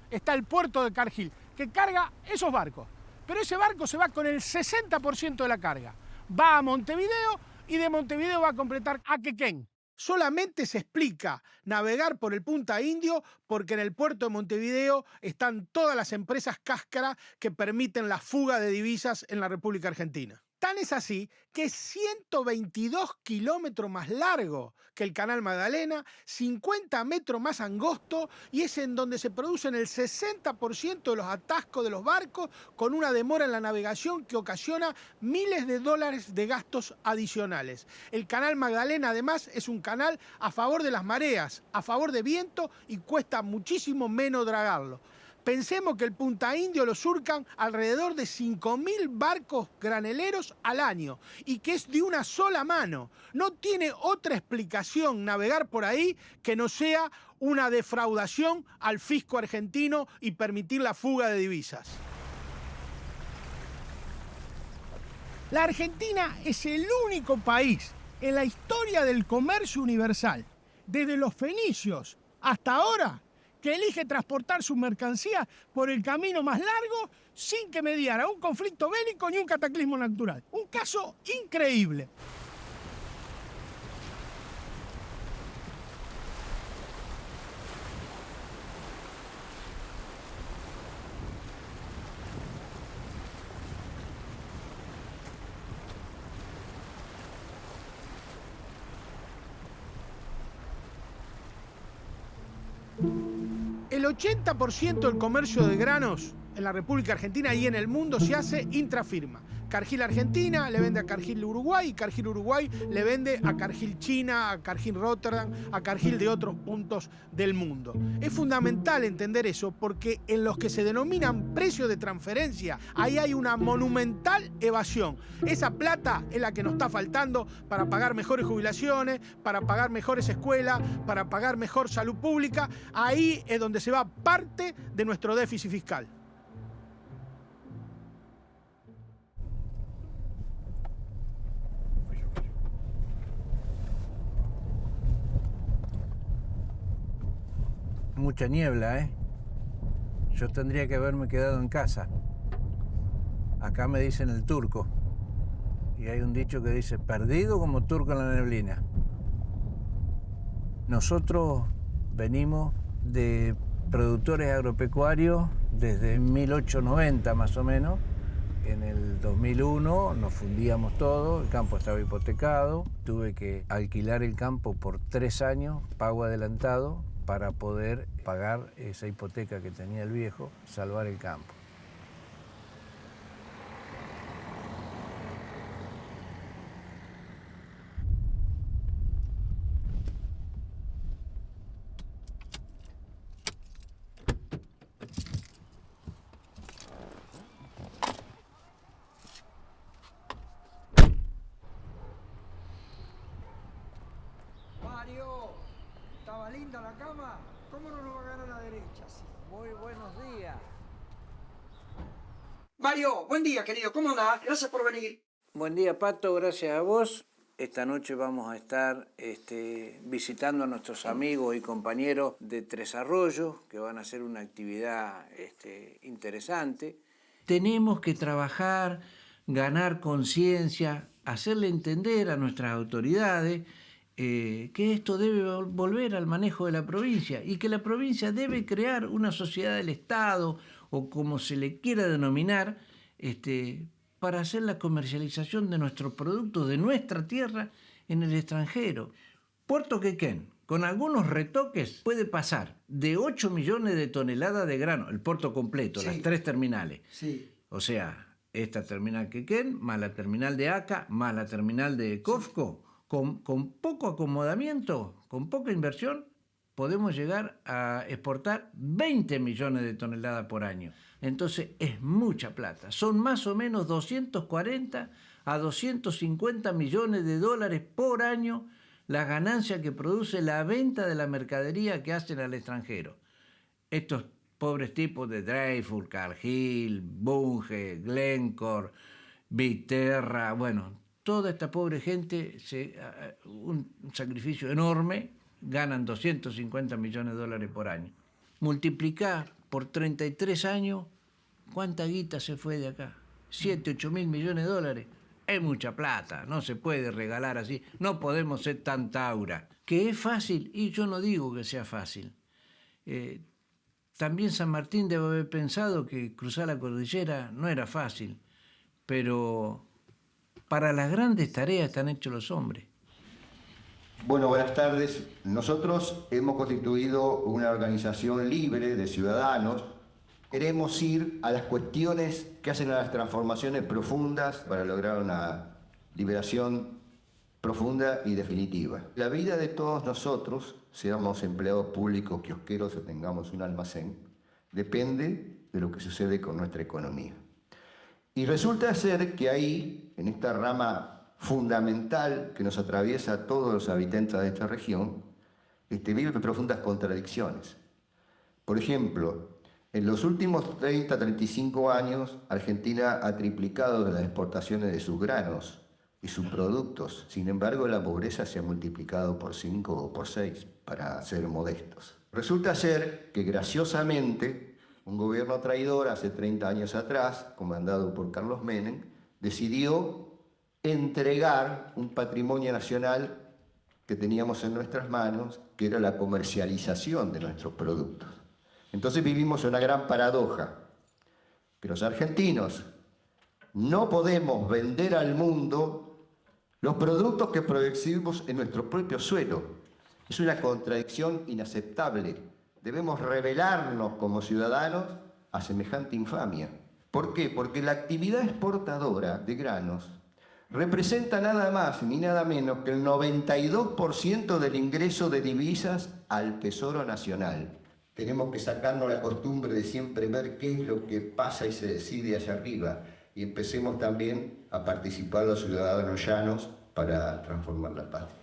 está el puerto de Cargill, que carga esos barcos. Pero ese barco se va con el 60% de la carga. Va a Montevideo y de Montevideo va a completar a Quequén. Solamente se explica navegar por el Punta Indio porque en el puerto de Montevideo están todas las empresas cáscara que permiten la fuga de divisas en la República Argentina. Tan es así que es 122 kilómetros más largo que el Canal Magdalena, 50 metros más angosto y es en donde se producen el 60% de los atascos de los barcos con una demora en la navegación que ocasiona miles de dólares de gastos adicionales. El Canal Magdalena además es un canal a favor de las mareas, a favor de viento y cuesta muchísimo menos dragarlo. Pensemos que el Punta Indio lo surcan alrededor de 5.000 barcos graneleros al año y que es de una sola mano. No tiene otra explicación navegar por ahí que no sea una defraudación al fisco argentino y permitir la fuga de divisas. La Argentina es el único país en la historia del comercio universal, desde los fenicios hasta ahora, que elige transportar sus mercancías por el camino más largo sin que mediara un conflicto bélico ni un cataclismo natural. Un caso increíble. El 80% del comercio de granos en la República Argentina y en el mundo se hace intrafirma. Cargill Argentina le vende a Cargill Uruguay y Cargill Uruguay le vende a Cargill China, a Cargill Rotterdam, a Cargill de otros puntos del mundo. Es fundamental entender eso porque en los que se denominan precios de transferencia, ahí hay una monumental evasión. Esa plata es la que nos está faltando para pagar mejores jubilaciones, para pagar mejores escuelas, para pagar mejor salud pública. Ahí es donde se va parte de nuestro déficit fiscal. Mucha niebla, ¿eh? Yo tendría que haberme quedado en casa. Acá me dicen el turco. Y hay un dicho que dice, perdido como turco en la neblina. Nosotros venimos de productores agropecuarios desde 1890 más o menos. En el 2001 nos fundíamos todo, el campo estaba hipotecado. Tuve que alquilar el campo por 3 años, pago adelantado, para poder pagar esa hipoteca que tenía el viejo, salvar el campo. Mario, ¿estaba linda la cama? ¿Cómo no nos va a ganar a la derecha? Muy buenos días. Mario, buen día, querido. ¿Cómo andás? Gracias por venir. Buen día, Pato. Gracias a vos. Esta noche vamos a estar visitando a nuestros amigos y compañeros de Tres Arroyos, que van a hacer una actividad interesante. Tenemos que trabajar, ganar conciencia, hacerle entender a nuestras autoridades que esto debe volver al manejo de la provincia y que la provincia debe crear una sociedad del Estado, o como se le quiera denominar, para hacer la comercialización de nuestros productos de nuestra tierra en el extranjero. Puerto Quequén, con algunos retoques, puede pasar de 8 millones de toneladas de grano, el puerto completo, las 3 terminales. Sí. O sea, esta terminal Quequén, más la terminal de Aca, más la terminal de Cofco, con poco acomodamiento, con poca inversión, podemos llegar a exportar 20 millones de toneladas por año. Entonces es mucha plata. Son más o menos 240 a 250 millones de dólares por año la ganancia que produce la venta de la mercadería que hacen al extranjero. Estos pobres tipos de Dreyfus, Cargill, Bunge, Glencore, Viterra, bueno, toda esta pobre gente, un sacrificio enorme, ganan 250 millones de dólares por año. Multiplicá por 33 años, ¿cuánta guita se fue de acá? 7, 8 mil millones de dólares. Es mucha plata, no se puede regalar así, no podemos ser tan taura. ¿Que es fácil? Y yo no digo que sea fácil. También San Martín debe haber pensado que cruzar la cordillera no era fácil, pero para las grandes tareas están hechos los hombres. Bueno, buenas tardes. Nosotros hemos constituido una organización libre de ciudadanos. Queremos ir a las cuestiones que hacen a las transformaciones profundas para lograr una liberación profunda y definitiva. La vida de todos nosotros, seamos empleados públicos, kiosqueros o tengamos un almacén, depende de lo que sucede con nuestra economía. Y resulta ser que ahí, en esta rama fundamental que nos atraviesa a todos los habitantes de esta región, viven profundas contradicciones. Por ejemplo, en los últimos 30-35 años, Argentina ha triplicado las exportaciones de sus granos y sus productos. Sin embargo, la pobreza se ha multiplicado por 5 o por 6, para ser modestos. Resulta ser que, graciosamente, un gobierno traidor hace 30 años atrás, comandado por Carlos Menem, decidió entregar un patrimonio nacional que teníamos en nuestras manos, que era la comercialización de nuestros productos. Entonces vivimos una gran paradoja, que los argentinos no podemos vender al mundo los productos que producimos en nuestro propio suelo. Es una contradicción inaceptable. Debemos rebelarnos como ciudadanos a semejante infamia. ¿Por qué? Porque la actividad exportadora de granos representa nada más ni nada menos que el 92% del ingreso de divisas al Tesoro Nacional. Tenemos que sacarnos la costumbre de siempre ver qué es lo que pasa y se decide allá arriba. Y empecemos también a participar los ciudadanos llanos para transformar la patria.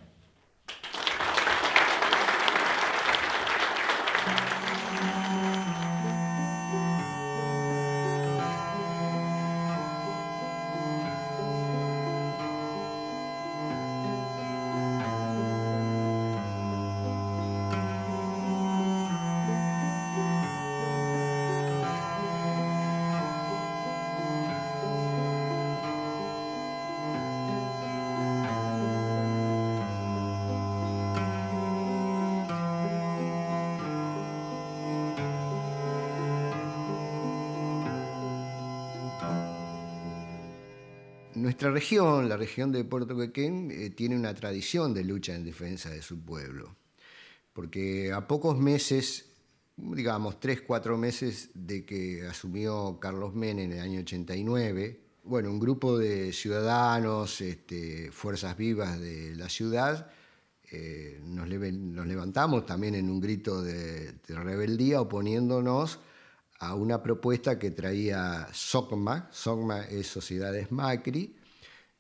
Nuestra región, la región de Puerto Quequén, tiene una tradición de lucha en defensa de su pueblo, porque a pocos meses, digamos 3-4 meses de que asumió Carlos Menem en el año 89, bueno, un grupo de ciudadanos, fuerzas vivas de la ciudad, nos levantamos también en un grito de rebeldía oponiéndonos a una propuesta que traía SOCMA es Sociedades Macri,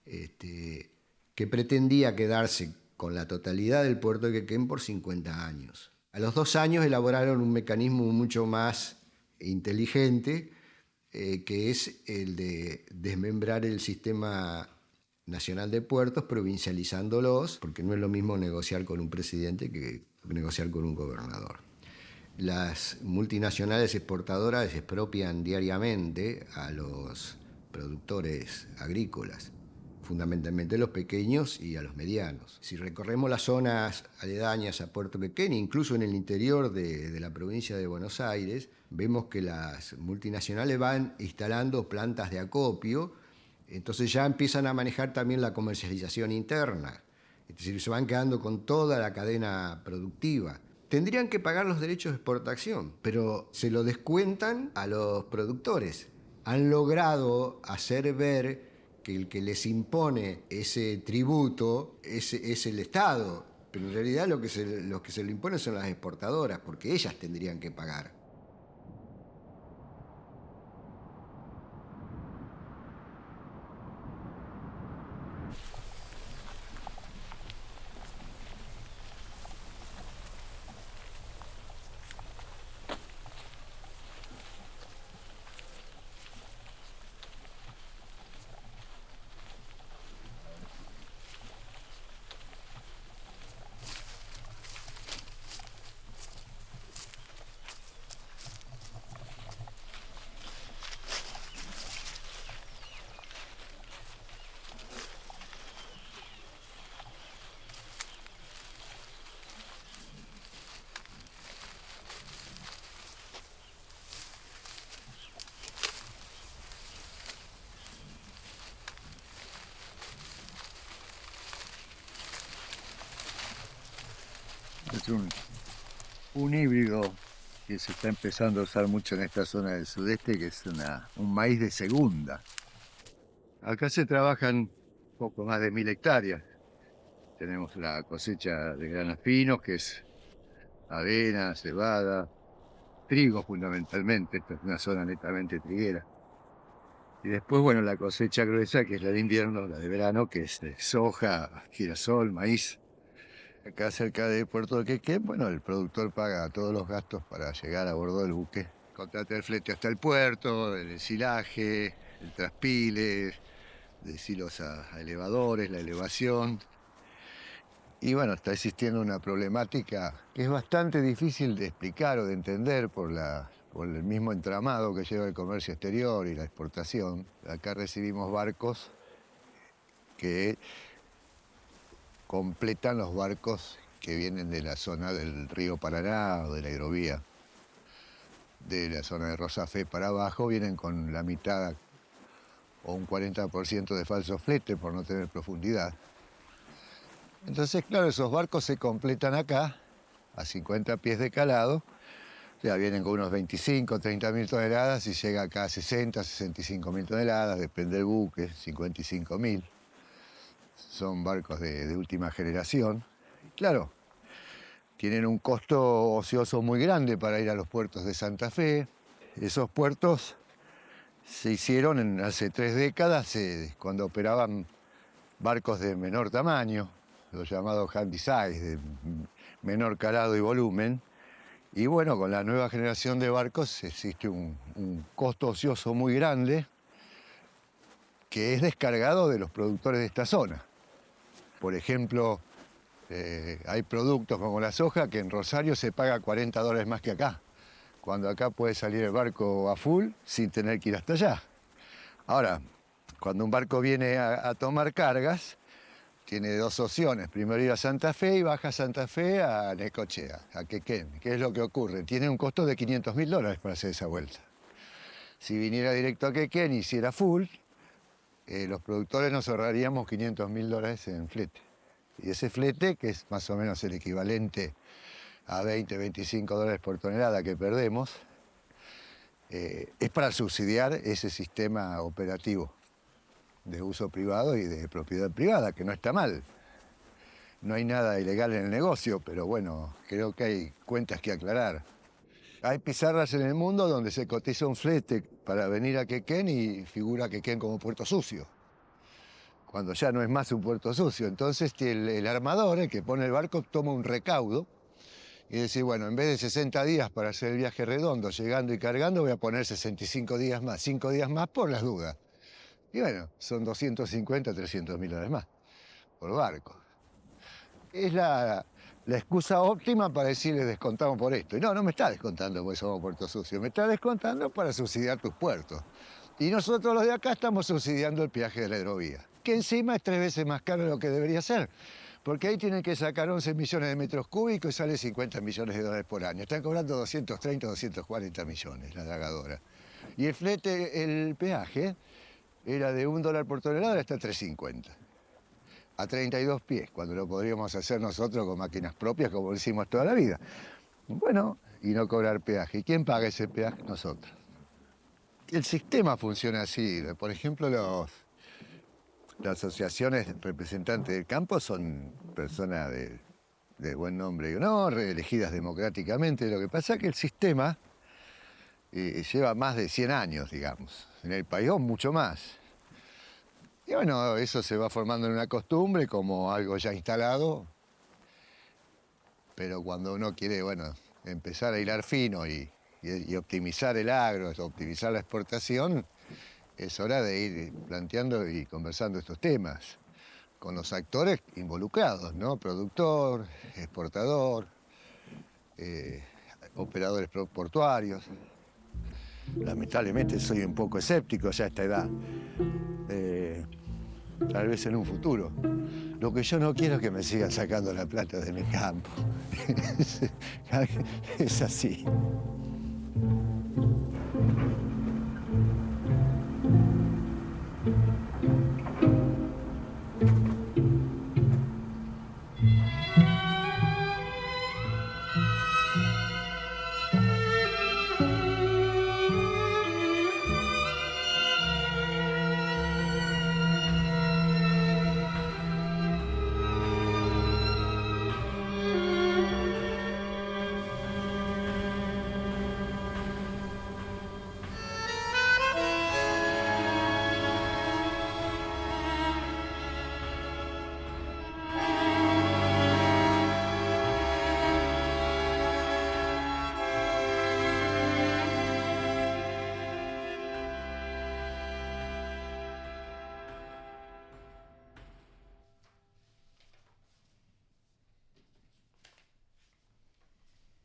que pretendía quedarse con la totalidad del puerto de Quequén por 50 años. A los 2 años elaboraron un mecanismo mucho más inteligente, que es el de desmembrar el sistema nacional de puertos, provincializándolos, porque no es lo mismo negociar con un presidente que negociar con un gobernador. Las multinacionales exportadoras expropian diariamente a los productores agrícolas. fundamentalmente a los pequeños y a los medianos. Si recorremos las zonas aledañas a Puerto Quequén, incluso en el interior de la provincia de Buenos Aires, vemos que las multinacionales van instalando plantas de acopio, entonces ya empiezan a manejar también la comercialización interna. Es decir, se van quedando con toda la cadena productiva. Tendrían que pagar los derechos de exportación, pero se lo descuentan a los productores. Han logrado hacer ver que el que les impone ese tributo es el Estado, pero en realidad los que se lo imponen son las exportadoras, porque ellas tendrían que pagar. Es un híbrido que se está empezando a usar mucho en esta zona del sudeste, que es un maíz de segunda. Acá se trabajan poco más de 1000 hectáreas. Tenemos la cosecha de granos finos, que es avena, cebada, trigo fundamentalmente. Esta es una zona netamente triguera. Y después, bueno, la cosecha gruesa, que es la de invierno, la de verano, que es soja, girasol, maíz. Acá cerca de Puerto Quequén, bueno, el productor paga todos los gastos para llegar a bordo del buque. Contrata el flete hasta el puerto, el ensilaje, el traspile, de silos a elevadores, la elevación. Y bueno, está existiendo una problemática que es bastante difícil de explicar o de entender por el mismo entramado que lleva el comercio exterior y la exportación. Acá recibimos barcos que completan los barcos que vienen de la zona del río Paraná o de la hidrovía. De la zona de Rosafé para abajo vienen con la mitad o un 40% de falso flete por no tener profundidad. Entonces, claro, esos barcos se completan acá a 50 pies de calado, ya vienen con unos 25, 30 mil toneladas y llega acá a 60, 65 mil toneladas, depende del buque, 55 mil. Son barcos de última generación. Claro, tienen un costo ocioso muy grande para ir a los puertos de Santa Fe. Esos puertos se hicieron hace 3 décadas cuando operaban barcos de menor tamaño, los llamados handysize, de menor calado y volumen. Y bueno, con la nueva generación de barcos existe un costo ocioso muy grande que es descargado de los productores de esta zona. Por ejemplo, hay productos como la soja que en Rosario se paga $40 más que acá, cuando acá puede salir el barco a full sin tener que ir hasta allá. Ahora, cuando un barco viene a tomar cargas, tiene 2 opciones. Primero ir a Santa Fe y baja a Santa Fe a Necochea, a Quequén. ¿Qué es lo que ocurre? Tiene un costo de $500.000 para hacer esa vuelta. Si viniera directo a Quequén y hiciera full, los productores nos ahorraríamos $500.000 en flete. Y ese flete, que es más o menos el equivalente a $20-25 por tonelada que perdemos, es para subsidiar ese sistema operativo de uso privado y de propiedad privada, que no está mal. No hay nada ilegal en el negocio, pero bueno, creo que hay cuentas que aclarar. Hay pizarras en el mundo donde se cotiza un flete para venir a Quequén y figura Quequén como puerto sucio, cuando ya no es más un puerto sucio. Entonces el armador, el que pone el barco, toma un recaudo y dice, bueno, en vez de 60 días para hacer el viaje redondo, llegando y cargando, voy a poner 65 días más, 5 días más por las dudas. Y bueno, son $250-300.000 más por barco. Es la excusa óptima para decirle descontamos por esto. Y no me está descontando porque somos puerto sucio, me está descontando para subsidiar tus puertos. Y nosotros los de acá estamos subsidiando el peaje de la hidrovía, que encima es 3 veces más caro de lo que debería ser. Porque ahí tienen que sacar 11 millones de metros cúbicos y sale 50 millones de dólares por año. Están cobrando 230, 240 millones la dragadora. Y el flete, el peaje, era de $1 por tonelada, ahora está a 3.50. A 32 pies, cuando lo podríamos hacer nosotros con máquinas propias, como lo hicimos toda la vida. Bueno, y no cobrar peaje. ¿Y quién paga ese peaje? Nosotros. El sistema funciona así. Por ejemplo, las asociaciones representantes del campo son personas de buen nombre y honor, elegidas democráticamente. Lo que pasa es que el sistema lleva más de 100 años, digamos, en el país, o mucho más. Y bueno, eso se va formando en una costumbre como algo ya instalado. Pero cuando uno quiere, bueno, empezar a hilar fino y optimizar el agro, optimizar la exportación, es hora de ir planteando y conversando estos temas con los actores involucrados, ¿no? Productor, exportador, operadores portuarios. Lamentablemente soy un poco escéptico ya a esta edad. Tal vez en un futuro. Lo que yo no quiero es que me sigan sacando la plata de mi campo. Es así.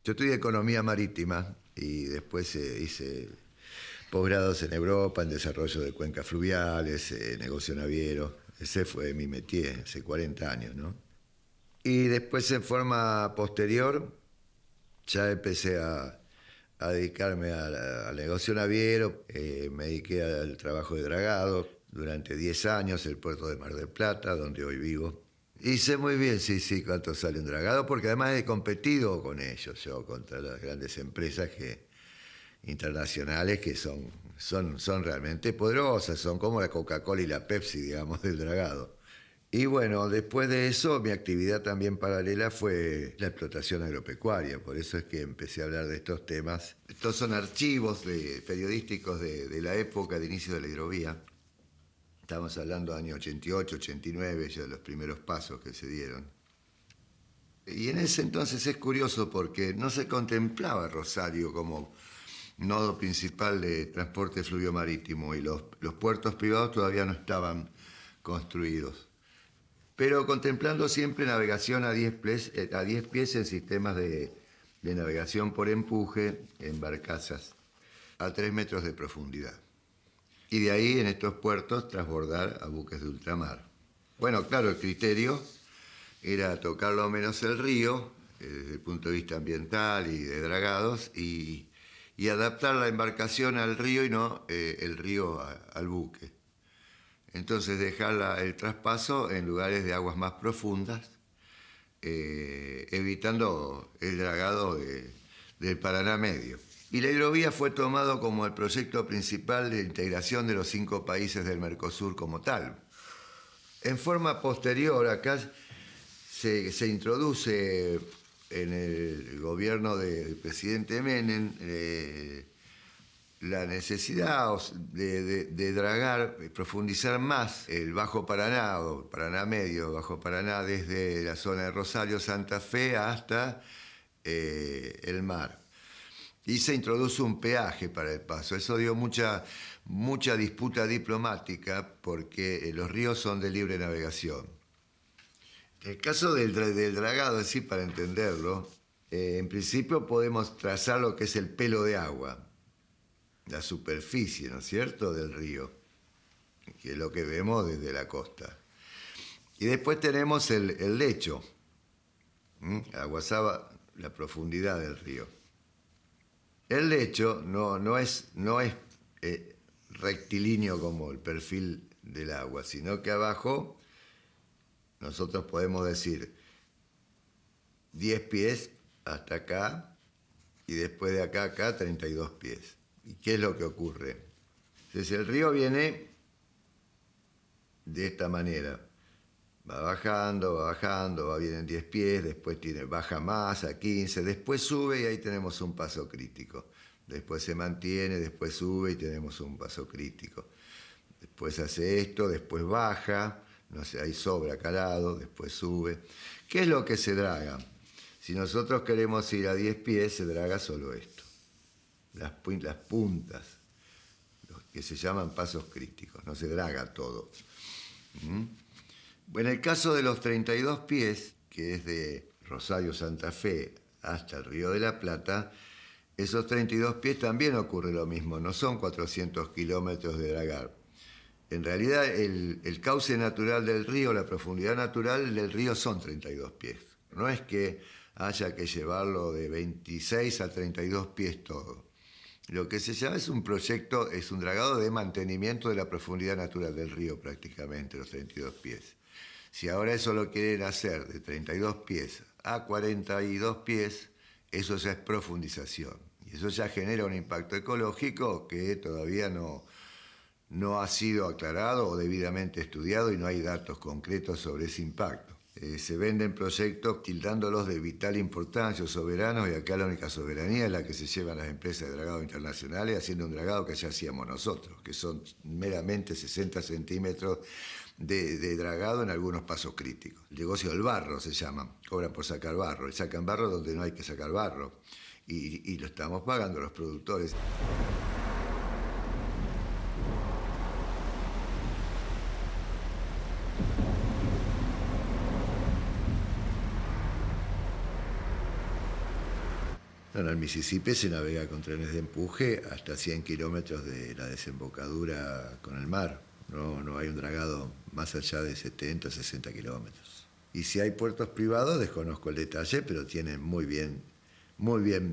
Yo estudié Economía Marítima y después hice posgrados en Europa, en desarrollo de cuencas fluviales, negocio naviero. Ese fue mi métier hace 40 años, ¿no? Y después, en forma posterior, ya empecé a dedicarme al negocio naviero. Me dediqué al trabajo de dragado durante 10 años, el puerto de Mar del Plata, donde hoy vivo. Y sé muy bien, sí, cuánto sale un dragado, porque además he competido con ellos, yo, contra las grandes empresas internacionales que son realmente poderosas, son como la Coca-Cola y la Pepsi, digamos, del dragado. Y bueno, después de eso, mi actividad también paralela fue la explotación agropecuaria, por eso es que empecé a hablar de estos temas. Estos son archivos periodísticos de la época de inicio de la hidrovía. Estamos hablando de años 88, 89, ya de los primeros pasos que se dieron. Y en ese entonces es curioso porque no se contemplaba Rosario como nodo principal de transporte fluvio-marítimo y los puertos privados todavía no estaban construidos. Pero contemplando siempre navegación a 10 pies en sistemas de navegación por empuje en barcazas a 3 metros de profundidad. Y de ahí, en estos puertos, transbordar a buques de ultramar. Bueno, claro, el criterio era tocar lo menos el río, desde el punto de vista ambiental y de dragados, y adaptar la embarcación al río y no el río al buque. Entonces, dejar el traspaso en lugares de aguas más profundas, evitando el dragado del Paraná Medio. Y la hidrovía fue tomado como el proyecto principal de integración de los 5 países del Mercosur como tal. En forma posterior, acá se introduce en el gobierno del presidente Menem la necesidad de dragar, profundizar más el Bajo Paraná, o Paraná Medio, Bajo Paraná, desde la zona de Rosario, Santa Fe, hasta el mar. Y se introduce un peaje para el paso. Eso dio mucha disputa diplomática porque los ríos son de libre navegación. En el caso del dragado, es decir, para entenderlo, en principio podemos trazar lo que es el pelo de agua, la superficie, ¿no es cierto?, del río. que es lo que vemos desde la costa. Y después tenemos el lecho, Aguasaba, la profundidad del río. El lecho no es rectilíneo como el perfil del agua, sino que abajo nosotros podemos decir 10 pies hasta acá y después de acá a acá 32 pies. ¿Y qué es lo que ocurre? Entonces el río viene de esta manera. Va bajando, va bien en 10 pies, después baja más a 15, después sube y ahí tenemos un paso crítico. Después se mantiene, después sube y tenemos un paso crítico. Después hace esto, después baja, no sé, ahí sobra calado, después sube. ¿Qué es lo que se draga? Si nosotros queremos ir a 10 pies, se draga solo esto. Las puntas, los que se llaman pasos críticos, no se draga todo. En el caso de los 32 pies, que es de Rosario Santa Fe hasta el Río de la Plata, esos 32 pies también ocurre lo mismo, no son 400 kilómetros de dragar. En realidad el cauce natural del río, la profundidad natural del río son 32 pies. No es que haya que llevarlo de 26 a 32 pies todo. Lo que se llama es un proyecto, es un dragado de mantenimiento de la profundidad natural del río prácticamente, los 32 pies. Si ahora eso lo quieren hacer de 32 pies a 42 pies, eso ya es profundización. Y eso ya genera un impacto ecológico que todavía no ha sido aclarado o debidamente estudiado y no hay datos concretos sobre ese impacto. Se venden proyectos tildándolos de vital importancia o soberanos, y acá la única soberanía es la que se llevan las empresas de dragado internacionales haciendo un dragado que ya hacíamos nosotros, que son meramente 60 centímetros de dragado en algunos pasos críticos. El negocio del barro se llama, cobran por sacar barro, y sacan barro donde no hay que sacar barro, y lo estamos pagando los productores. En el Mississippi se navega con trenes de empuje hasta 100 kilómetros de la desembocadura con el mar. No hay un dragado más allá de 70, 60 kilómetros. Y si hay puertos privados, desconozco el detalle, pero tienen muy bien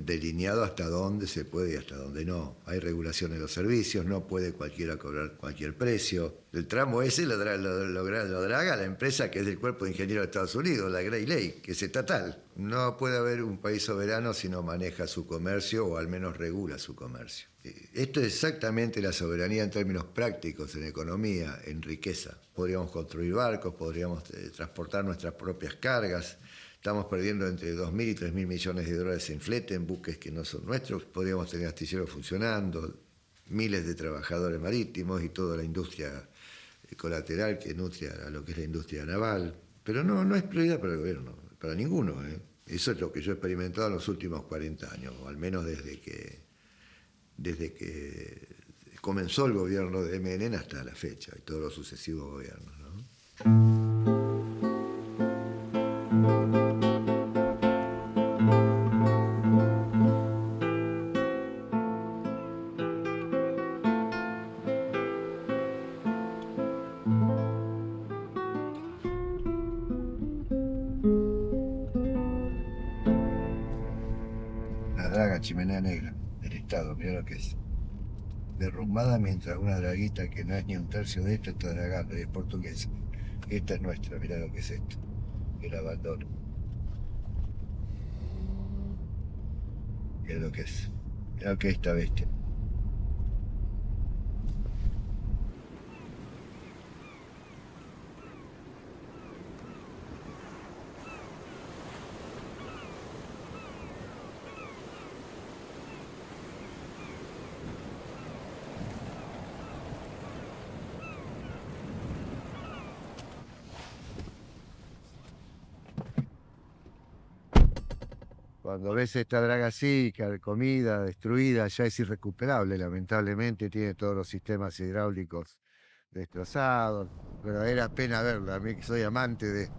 delineado hasta dónde se puede y hasta dónde no. Hay regulación en los servicios, no puede cualquiera cobrar cualquier precio. El tramo ese lo draga la empresa que es del Cuerpo de Ingenieros de Estados Unidos, la Gray Lake, que es estatal. No puede haber un país soberano si no maneja su comercio o al menos regula su comercio. Esto es exactamente la soberanía en términos prácticos, en economía, en riqueza. Podríamos construir barcos, podríamos transportar nuestras propias cargas. Estamos perdiendo entre 2.000 y 3.000 millones de dólares en flete, en buques que no son nuestros. Podríamos tener astilleros funcionando, miles de trabajadores marítimos y toda la industria colateral que nutre a lo que es la industria naval. Pero no es prioridad para el gobierno, para ninguno. Eso es lo que yo he experimentado en los últimos 40 años, o al menos desde que comenzó el gobierno de Menem hasta la fecha, y todos los sucesivos gobiernos, ¿no? Chimenea Negra del Estado, mira lo que es. Derrumbada mientras una draguita que no es ni un tercio de esto está dragando, y es portuguesa. Esta es nuestra, mira lo que es esto. El abandono. Mira lo que es. Mira lo que es esta bestia. Cuando ves esta draga así, comida, destruida, ya es irrecuperable, lamentablemente tiene todos los sistemas hidráulicos destrozados. Verdadera pena verla, a mí que soy amante de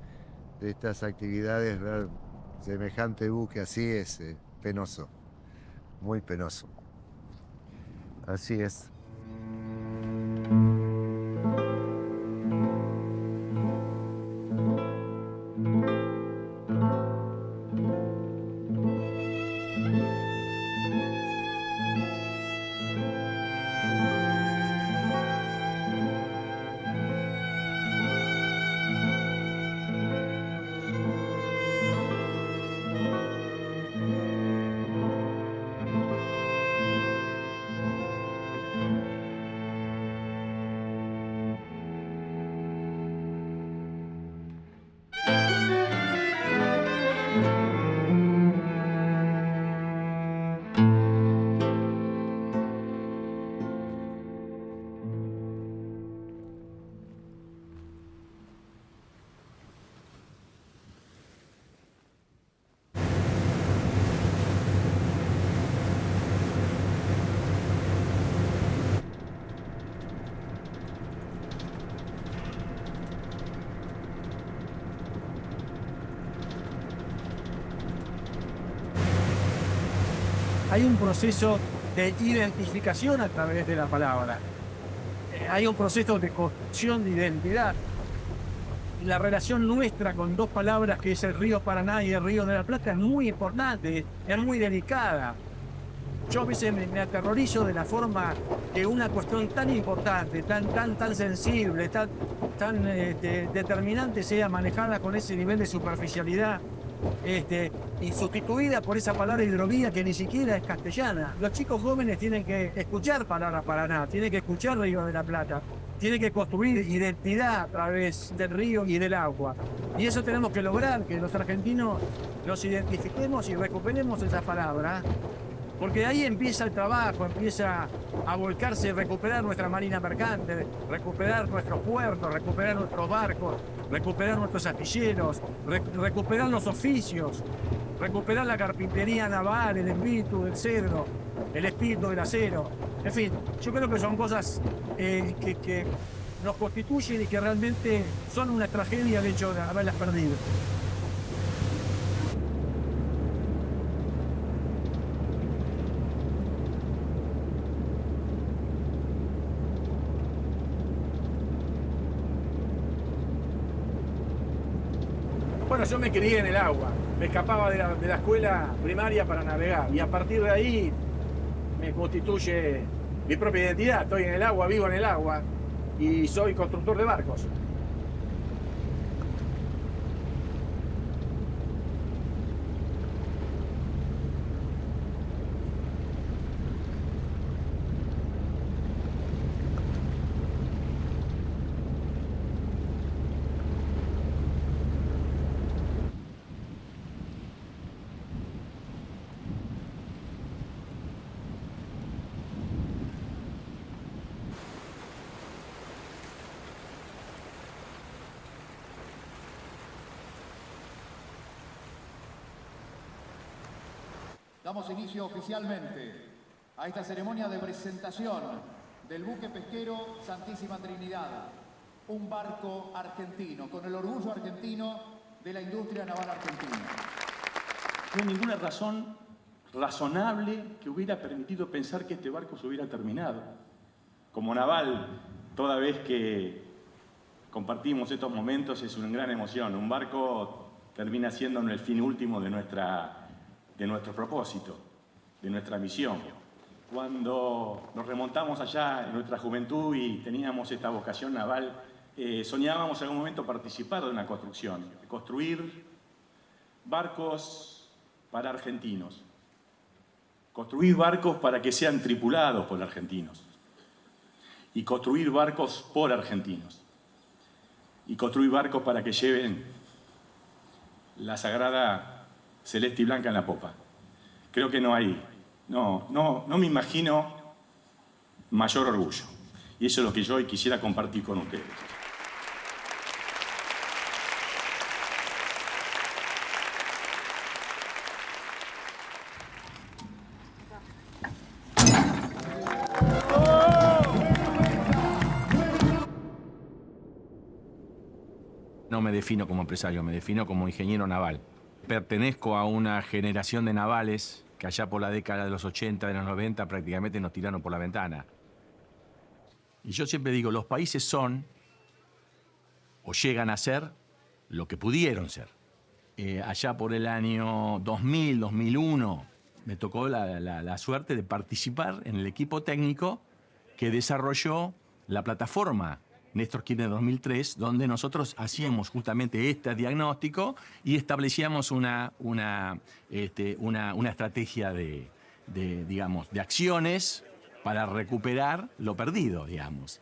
estas actividades, ver semejante buque así es penoso, muy penoso. Así es. hay un proceso de identificación a través de la palabra. Hay un proceso de construcción de identidad. La relación nuestra con dos palabras, que es el río Paraná y el río de la Plata, es muy importante, es muy delicada. Yo a veces me aterrorizo de la forma que una cuestión tan importante, tan sensible, tan determinante sea manejada con ese nivel de superficialidad y sustituida por esa palabra hidrovía que ni siquiera es castellana. Los chicos jóvenes tienen que escuchar palabra Paraná, tienen que escuchar Río de la Plata, tienen que construir identidad a través del río y del agua. Y eso tenemos que lograr, que los argentinos los identifiquemos y recuperemos esa palabra. Porque ahí empieza el trabajo, empieza a volcarse, recuperar nuestra marina mercante, recuperar nuestros puertos, recuperar nuestros barcos, recuperar nuestros astilleros, recuperar los oficios, recuperar la carpintería naval, el espíritu del cedro, el espíritu del acero. En fin, yo creo que son cosas que nos constituyen y que realmente son una tragedia el hecho de haberlas perdido. Bueno, yo me crié en el agua, me escapaba de la escuela primaria para navegar y a partir de ahí me constituye mi propia identidad. Estoy en el agua, vivo en el agua y soy constructor de barcos. Damos inicio oficialmente a esta ceremonia de presentación del buque pesquero Santísima Trinidad, un barco argentino, con el orgullo argentino de la industria naval argentina. No hay ninguna razón razonable que hubiera permitido pensar que este barco se hubiera terminado. Como naval, toda vez que compartimos estos momentos es una gran emoción. Un barco termina siendo el fin último de nuestro propósito, de nuestra misión. Cuando nos remontamos allá en nuestra juventud y teníamos esta vocación naval, soñábamos en algún momento participar de una construcción, construir barcos para argentinos, construir barcos para que sean tripulados por argentinos, y construir barcos por argentinos, y construir barcos para que lleven la sagrada celeste y blanca en la popa. Creo que no me imagino mayor orgullo. Y eso es lo que yo hoy quisiera compartir con ustedes. No me defino como empresario, me defino como ingeniero naval. Pertenezco a una generación de navales que allá por la década de los 80, de los 90, prácticamente nos tiraron por la ventana. Y yo siempre digo, los países son o llegan a ser lo que pudieron ser. Allá por el año 2000, 2001, me tocó la suerte de participar en el equipo técnico que desarrolló la plataforma Néstor Kirchner 2003, donde nosotros hacíamos justamente este diagnóstico y establecíamos una estrategia de acciones para recuperar lo perdido, digamos.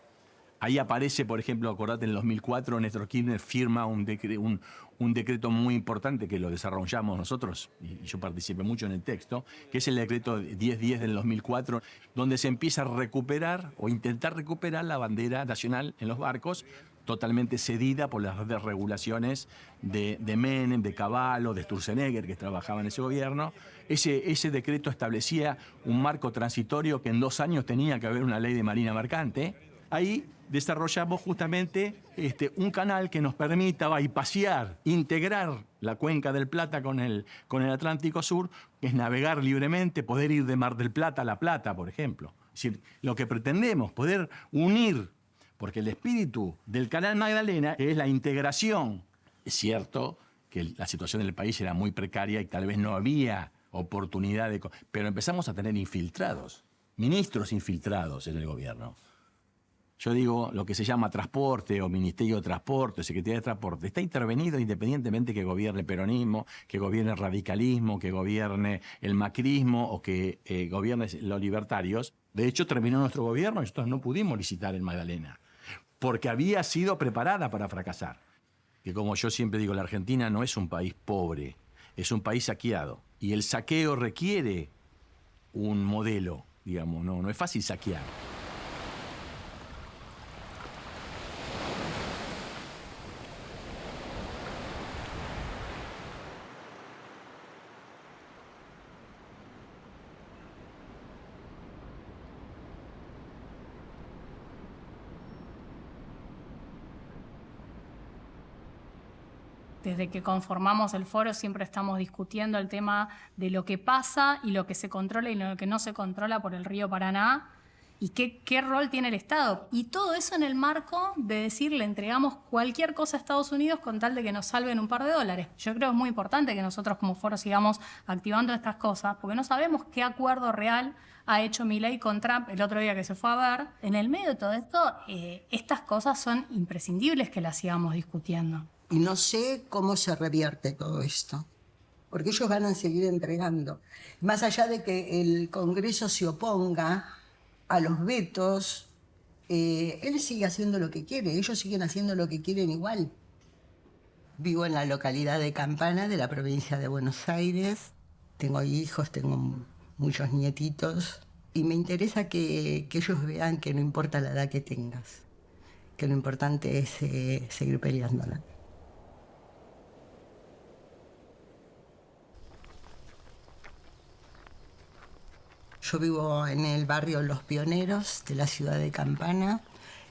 Ahí aparece, por ejemplo, acordate, en el 2004 Néstor Kirchner firma un decreto muy importante que lo desarrollamos nosotros, y yo participé mucho en el texto, que es el decreto 1010 del 2004, donde se empieza a recuperar o intentar recuperar la bandera nacional en los barcos, totalmente cedida por las regulaciones de Menem, de Cavallo, de Sturzenegger, que trabajaba en ese gobierno. Ese decreto establecía un marco transitorio que en 2 años tenía que haber una ley de marina mercante, Ahí desarrollamos justamente un canal que nos permita bypasear, integrar la cuenca del Plata con el Atlántico Sur, que es navegar libremente, poder ir de Mar del Plata a La Plata, por ejemplo. Es decir, lo que pretendemos, poder unir, porque el espíritu del Canal Magdalena es la integración. Es cierto que la situación del país era muy precaria y tal vez no había oportunidad de... Pero empezamos a tener infiltrados, ministros infiltrados en el gobierno. Yo digo, lo que se llama transporte o Ministerio de Transporte, Secretaría de Transporte, está intervenido independientemente que gobierne el peronismo, que gobierne el radicalismo, que gobierne el macrismo o que gobierne los libertarios. De hecho, terminó nuestro gobierno y nosotros no pudimos licitar en Magdalena, porque había sido preparada para fracasar. Que como yo siempre digo, la Argentina no es un país pobre, es un país saqueado. Y el saqueo requiere un modelo, digamos, no es fácil saquear. Desde que conformamos el foro siempre estamos discutiendo el tema de lo que pasa y lo que se controla y lo que no se controla por el río Paraná y qué rol tiene el Estado. Y todo eso en el marco de decir le entregamos cualquier cosa a Estados Unidos con tal de que nos salven un par de dólares. Yo creo que es muy importante que nosotros como foro sigamos activando estas cosas porque no sabemos qué acuerdo real ha hecho Milei con Trump el otro día que se fue a ver. En el medio de todo esto, estas cosas son imprescindibles que las sigamos discutiendo. Y no sé cómo se revierte todo esto, porque ellos van a seguir entregando. Más allá de que el Congreso se oponga a los vetos, él sigue haciendo lo que quiere, ellos siguen haciendo lo que quieren igual. Vivo en la localidad de Campana, de la provincia de Buenos Aires. Tengo hijos, tengo muchos nietitos. Y me interesa que ellos vean que no importa la edad que tengas, que lo importante es seguir peleándola. Yo vivo en el barrio Los Pioneros de la ciudad de Campana,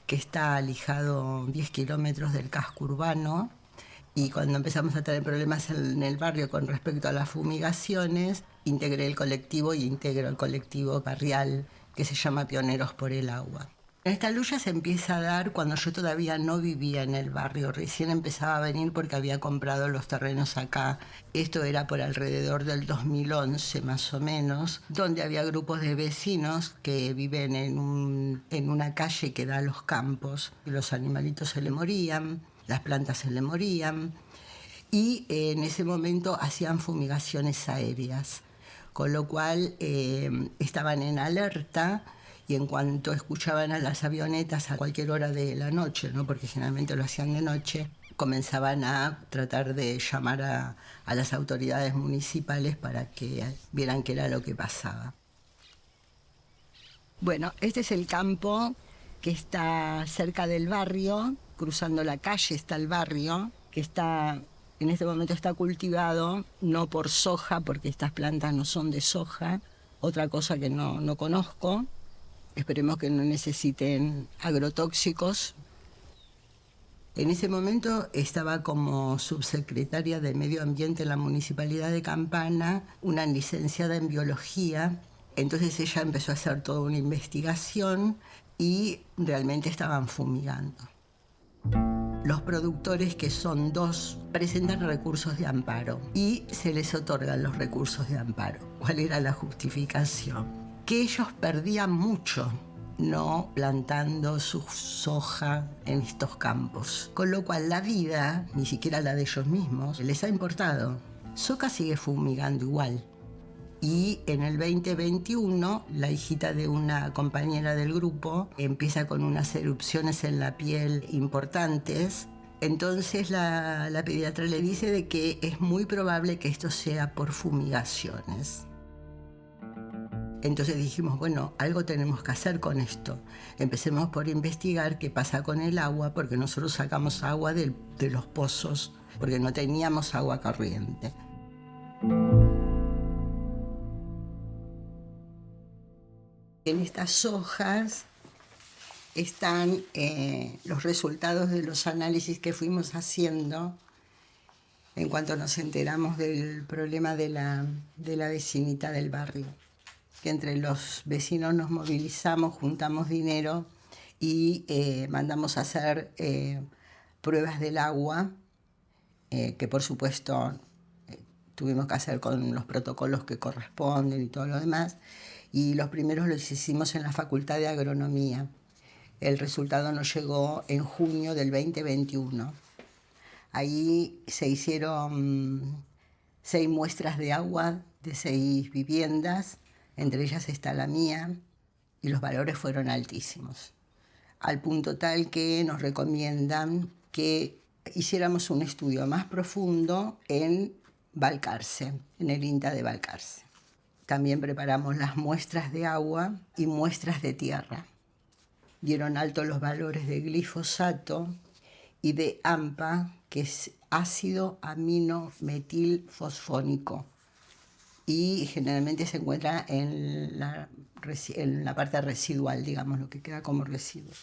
que está alejado 10 kilómetros del casco urbano. Y cuando empezamos a tener problemas en el barrio con respecto a las fumigaciones, integré el colectivo y integro el colectivo barrial que se llama Pioneros por el Agua. Esta lucha se empieza a dar cuando yo todavía no vivía en el barrio, recién empezaba a venir porque había comprado los terrenos acá. Esto era por alrededor del 2011 más o menos, donde había grupos de vecinos que viven en una calle que da a los campos. Los animalitos se le morían, las plantas se le morían y en ese momento hacían fumigaciones aéreas, con lo cual estaban en alerta. Y en cuanto escuchaban a las avionetas a cualquier hora de la noche, ¿no? Porque generalmente lo hacían de noche, comenzaban a tratar de llamar a las autoridades municipales para que vieran qué era lo que pasaba. Bueno, este es el campo que está cerca del barrio, cruzando la calle está el barrio, que está, en este momento está cultivado, no por soja, porque estas plantas no son de soja, otra cosa que no conozco. Esperemos que no necesiten agrotóxicos. En ese momento estaba como subsecretaria de Medio Ambiente en la Municipalidad de Campana, una licenciada en biología. Entonces ella empezó a hacer toda una investigación y realmente estaban fumigando. Los productores, que son 2, presentan recursos de amparo y se les otorgan los recursos de amparo. ¿Cuál era la justificación? Que ellos perdían mucho no plantando su soja en estos campos. Con lo cual la vida, ni siquiera la de ellos mismos, les ha importado. Soca sigue fumigando igual. Y en el 2021, la hijita de una compañera del grupo empieza con unas erupciones en la piel importantes. Entonces la pediatra le dice de que es muy probable que esto sea por fumigaciones. Entonces dijimos, bueno, algo tenemos que hacer con esto. Empecemos por investigar qué pasa con el agua, porque nosotros sacamos agua de los pozos, porque no teníamos agua corriente. En estas hojas están los resultados de los análisis que fuimos haciendo en cuanto nos enteramos del problema de la vecinita del barrio. Que entre los vecinos nos movilizamos, juntamos dinero y mandamos a hacer pruebas del agua, que por supuesto tuvimos que hacer con los protocolos que corresponden y todo lo demás. Y los primeros los hicimos en la Facultad de Agronomía. El resultado nos llegó en junio del 2021. Ahí se hicieron 6 muestras de agua de 6 viviendas, entre ellas está la mía, y los valores fueron altísimos, al punto tal que nos recomiendan que hiciéramos un estudio más profundo en Balcarce, en el INTA de Balcarce. También preparamos las muestras de agua y muestras de tierra. Dieron alto los valores de glifosato y de AMPA, que es ácido aminometilfosfónico, y generalmente se encuentra en la parte residual, digamos, lo que queda como residuo.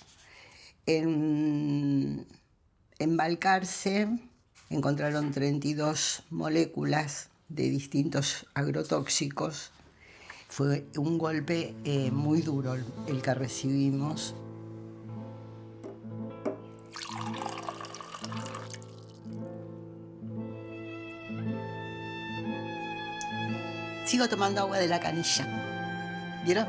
En Balcarce encontraron 32 moléculas de distintos agrotóxicos. Fue un golpe muy duro el que recibimos. Sigo tomando agua de la canilla. ¿Vieron?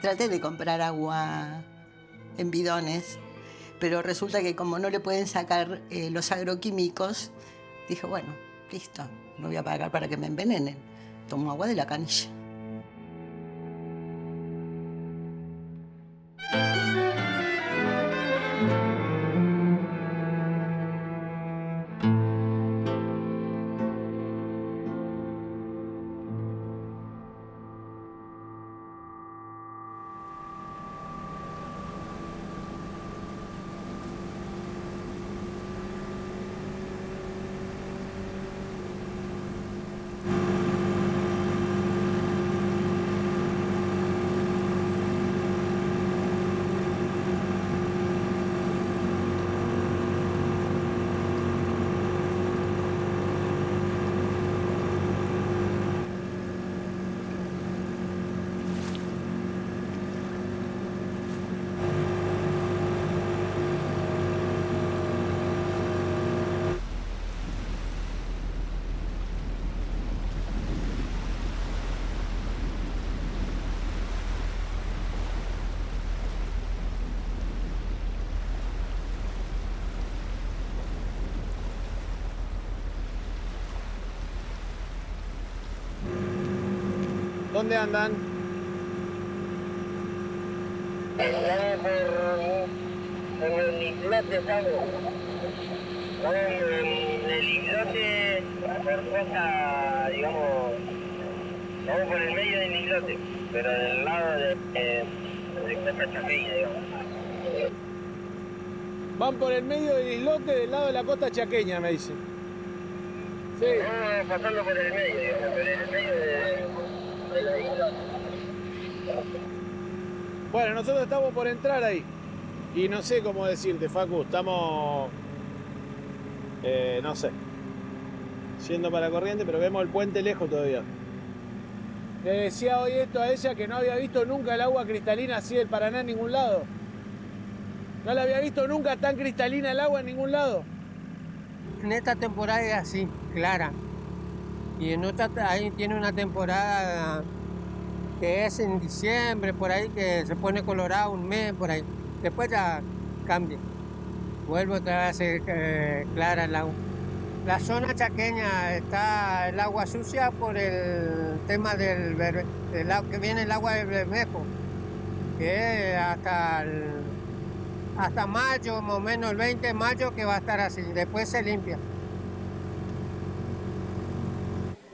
Traté de comprar agua en bidones, pero resulta que como no le pueden sacar los agroquímicos, dije, bueno, listo, no voy a pagar para que me envenenen. Tomo agua de la canilla. ¿Dónde andan? En el islote, ¿sabes? En el islote, por cosa, digamos, vamos por el medio del islote, pero del lado de Costa Chaqueña, digamos. Van por el medio del islote del lado de la costa chaqueña, me dicen. Sí. No, pasando por el medio, digamos, por el medio de la isla. Bueno, nosotros estamos por entrar ahí. Y no sé cómo decirte, Facu, estamos... no sé. Yendo para Corriente, pero vemos el puente lejos todavía. Le decía hoy esto a ella, que no había visto nunca el agua cristalina así del Paraná en ningún lado. No la había visto nunca tan cristalina el agua en ningún lado. En esta temporada es así, clara. Y en otra, ahí tiene una temporada que es en diciembre, por ahí, que se pone colorado un mes, por ahí. Después ya cambia. Vuelve otra vez a ser clara el agua. La zona chaqueña está el agua sucia por el tema del que viene el agua del Bermejo, que es hasta mayo, más o menos el 20 de mayo, que va a estar así. Después se limpia.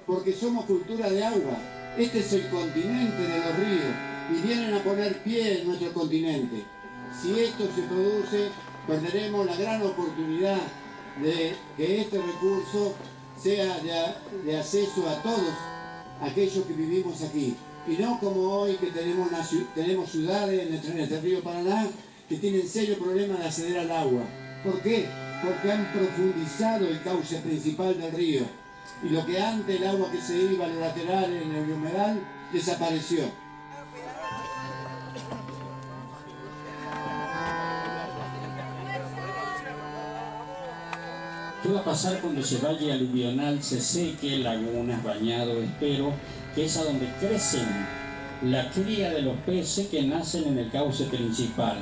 Porque somos cultura de agua. Este es el continente de los ríos y vienen a poner pie en nuestro continente. Si esto se produce, perderemos la gran oportunidad de que este recurso sea de acceso a todos aquellos que vivimos aquí. y no como hoy que tenemos ciudades en este río Paraná que tienen serio problema de acceder al agua. ¿Por qué? Porque han profundizado el cauce principal del río y lo que antes el agua que se iba a los laterales en el humedal desapareció. ¿Qué va a pasar cuando ese valle aluvional se seque, lagunas, bañados, espero, que es a donde crecen la cría de los peces que nacen en el cauce principal?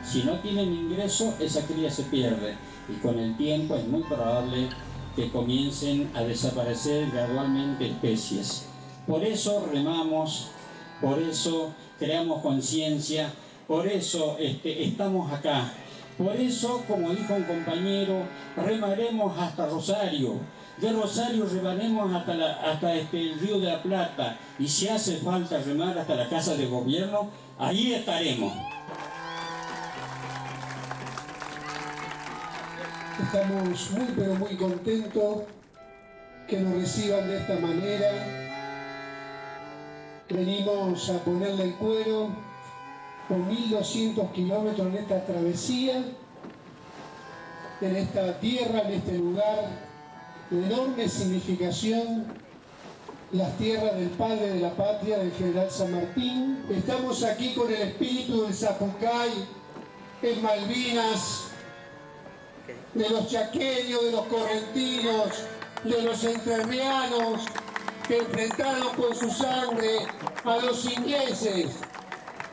Si no tienen ingreso, esa cría se pierde y con el tiempo es muy probable que comiencen a desaparecer gradualmente especies. Por eso remamos, por eso creamos conciencia, por eso estamos acá. Por eso, como dijo un compañero, remaremos hasta Rosario. De Rosario remaremos hasta el Río de la Plata. Y si hace falta remar hasta la Casa de Gobierno, allí estaremos. Estamos muy pero muy contentos que nos reciban de esta manera. Venimos a ponerle el cuero por 1.200 kilómetros en esta travesía, en esta tierra, en este lugar de enorme significación, las tierras del padre de la patria, del general San Martín. Estamos aquí con el espíritu del Zapucay, en Malvinas, de los chaqueños, de los correntinos, de los entrerrianos, que enfrentaron con su sangre a los ingleses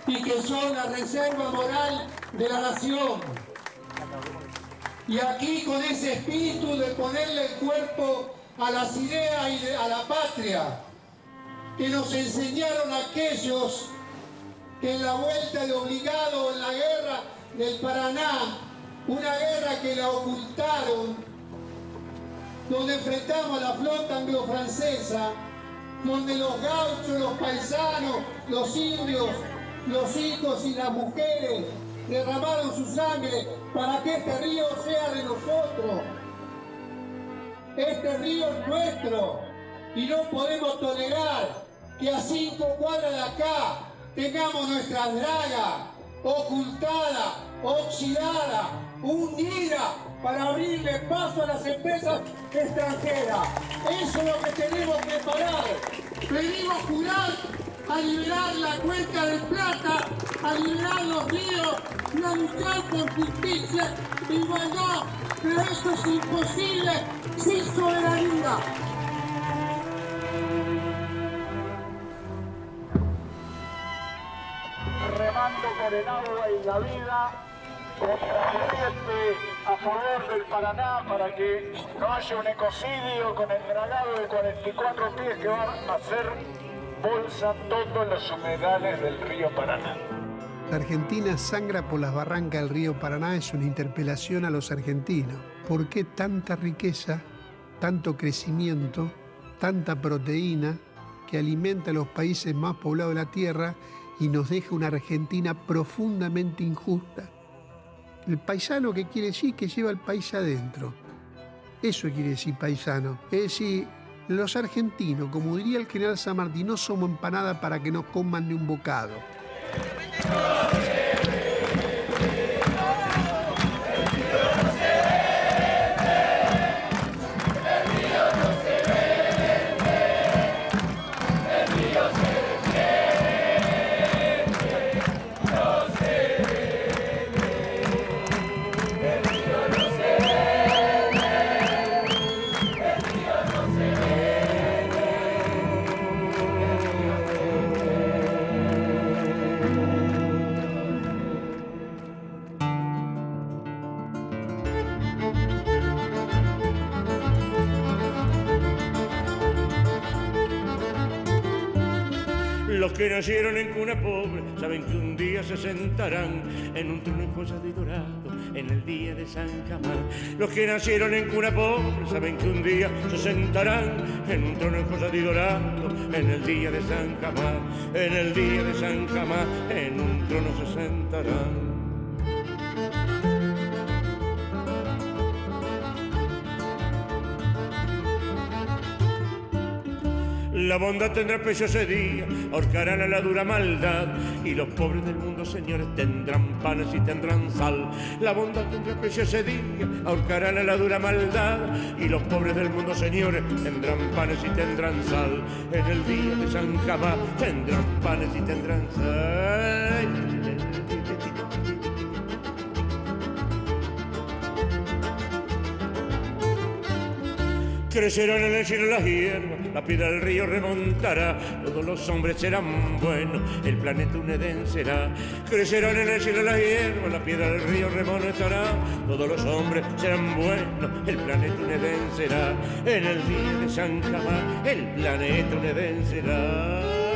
y que son la reserva moral de la nación. Y aquí con ese espíritu de ponerle el cuerpo a las ideas y a la patria que nos enseñaron aquellos que en la vuelta de obligado en la guerra del Paraná, una guerra que la ocultaron, donde enfrentamos a la flota anglo-francesa, donde los gauchos, los paisanos, los indios, los hijos y las mujeres derramaron su sangre para que este río sea de nosotros. Este río es nuestro y no podemos tolerar que a 5 cuadras de acá tengamos nuestras dragas ocultadas, oxidadas, hundidas para abrirle paso a las empresas extranjeras. Eso es lo que tenemos que parar. Venimos a jurar a liberar la cuenca del Plata, a liberar los ríos y a luchar por justicia e igualdad. Pero esto es imposible sin soberanía. Remando por el agua y la vida, a favor del Paraná para que no haya un ecocidio con el dragado de 44 pies que va a hacer bolsa todos los humedales del río Paraná. La Argentina sangra por las barrancas del río Paraná es una interpelación a los argentinos. ¿Por qué tanta riqueza, tanto crecimiento, tanta proteína que alimenta a los países más poblados de la tierra y nos deja una Argentina profundamente injusta? El paisano, ¿qué quiere decir? Que lleva el país adentro. Eso quiere decir paisano. Es decir, los argentinos, como diría el general San Martín, no somos empanada para que nos coman ni un bocado. Los que nacieron en cuna pobre saben que un día se sentarán en un trono en joyas de dorado en el día de San Jamán. Los que nacieron en cuna pobre saben que un día se sentarán en un trono en joyas de dorado en el día de San Jamán. En el día de San Jamán en un trono se sentarán. La bondad tendrá precio ese día, ahorcarán a la dura maldad. Y los pobres del mundo, señores, tendrán panes y tendrán sal. La bondad tendrá precio ese día, ahorcarán a la dura maldad. Y los pobres del mundo, señores, tendrán panes y tendrán sal. En el día de San Jamás tendrán panes y tendrán sal. Crecerán en el cielo las hierbas, la piedra del río remontará, todos los hombres serán buenos, el planeta un Edén será. Crecerán en el cielo las hierbas, la piedra del río remontará, todos los hombres serán buenos, el planeta un Edén será. En el día de San Jamás, el planeta un Edén será.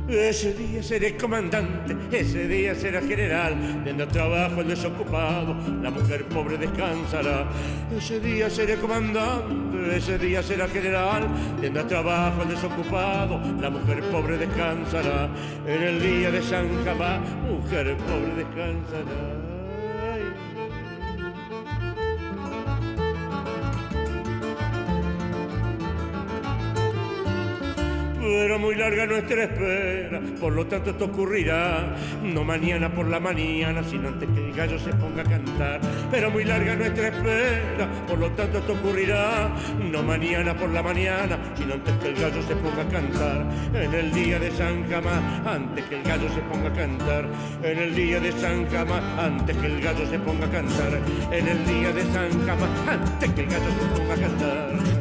Ese día seré comandante, ese día será general, tendrá trabajo el desocupado, la mujer pobre descansará. Ese día seré comandante, ese día será general, tendrá trabajo el desocupado, la mujer pobre descansará. En el día de San Jamás, mujer pobre descansará. Pero muy larga nuestra espera, por lo tanto esto ocurrirá, no mañana por la mañana, sino antes que el gallo se ponga a cantar. Pero muy larga nuestra espera, por lo tanto esto ocurrirá, no mañana por la mañana, sino antes que el gallo se ponga a cantar. En el día de San Jamás, antes que el gallo se ponga a cantar. En el día de San Jamás, antes que el gallo se ponga a cantar. En el día de San Jamás, antes que el gallo se ponga a cantar.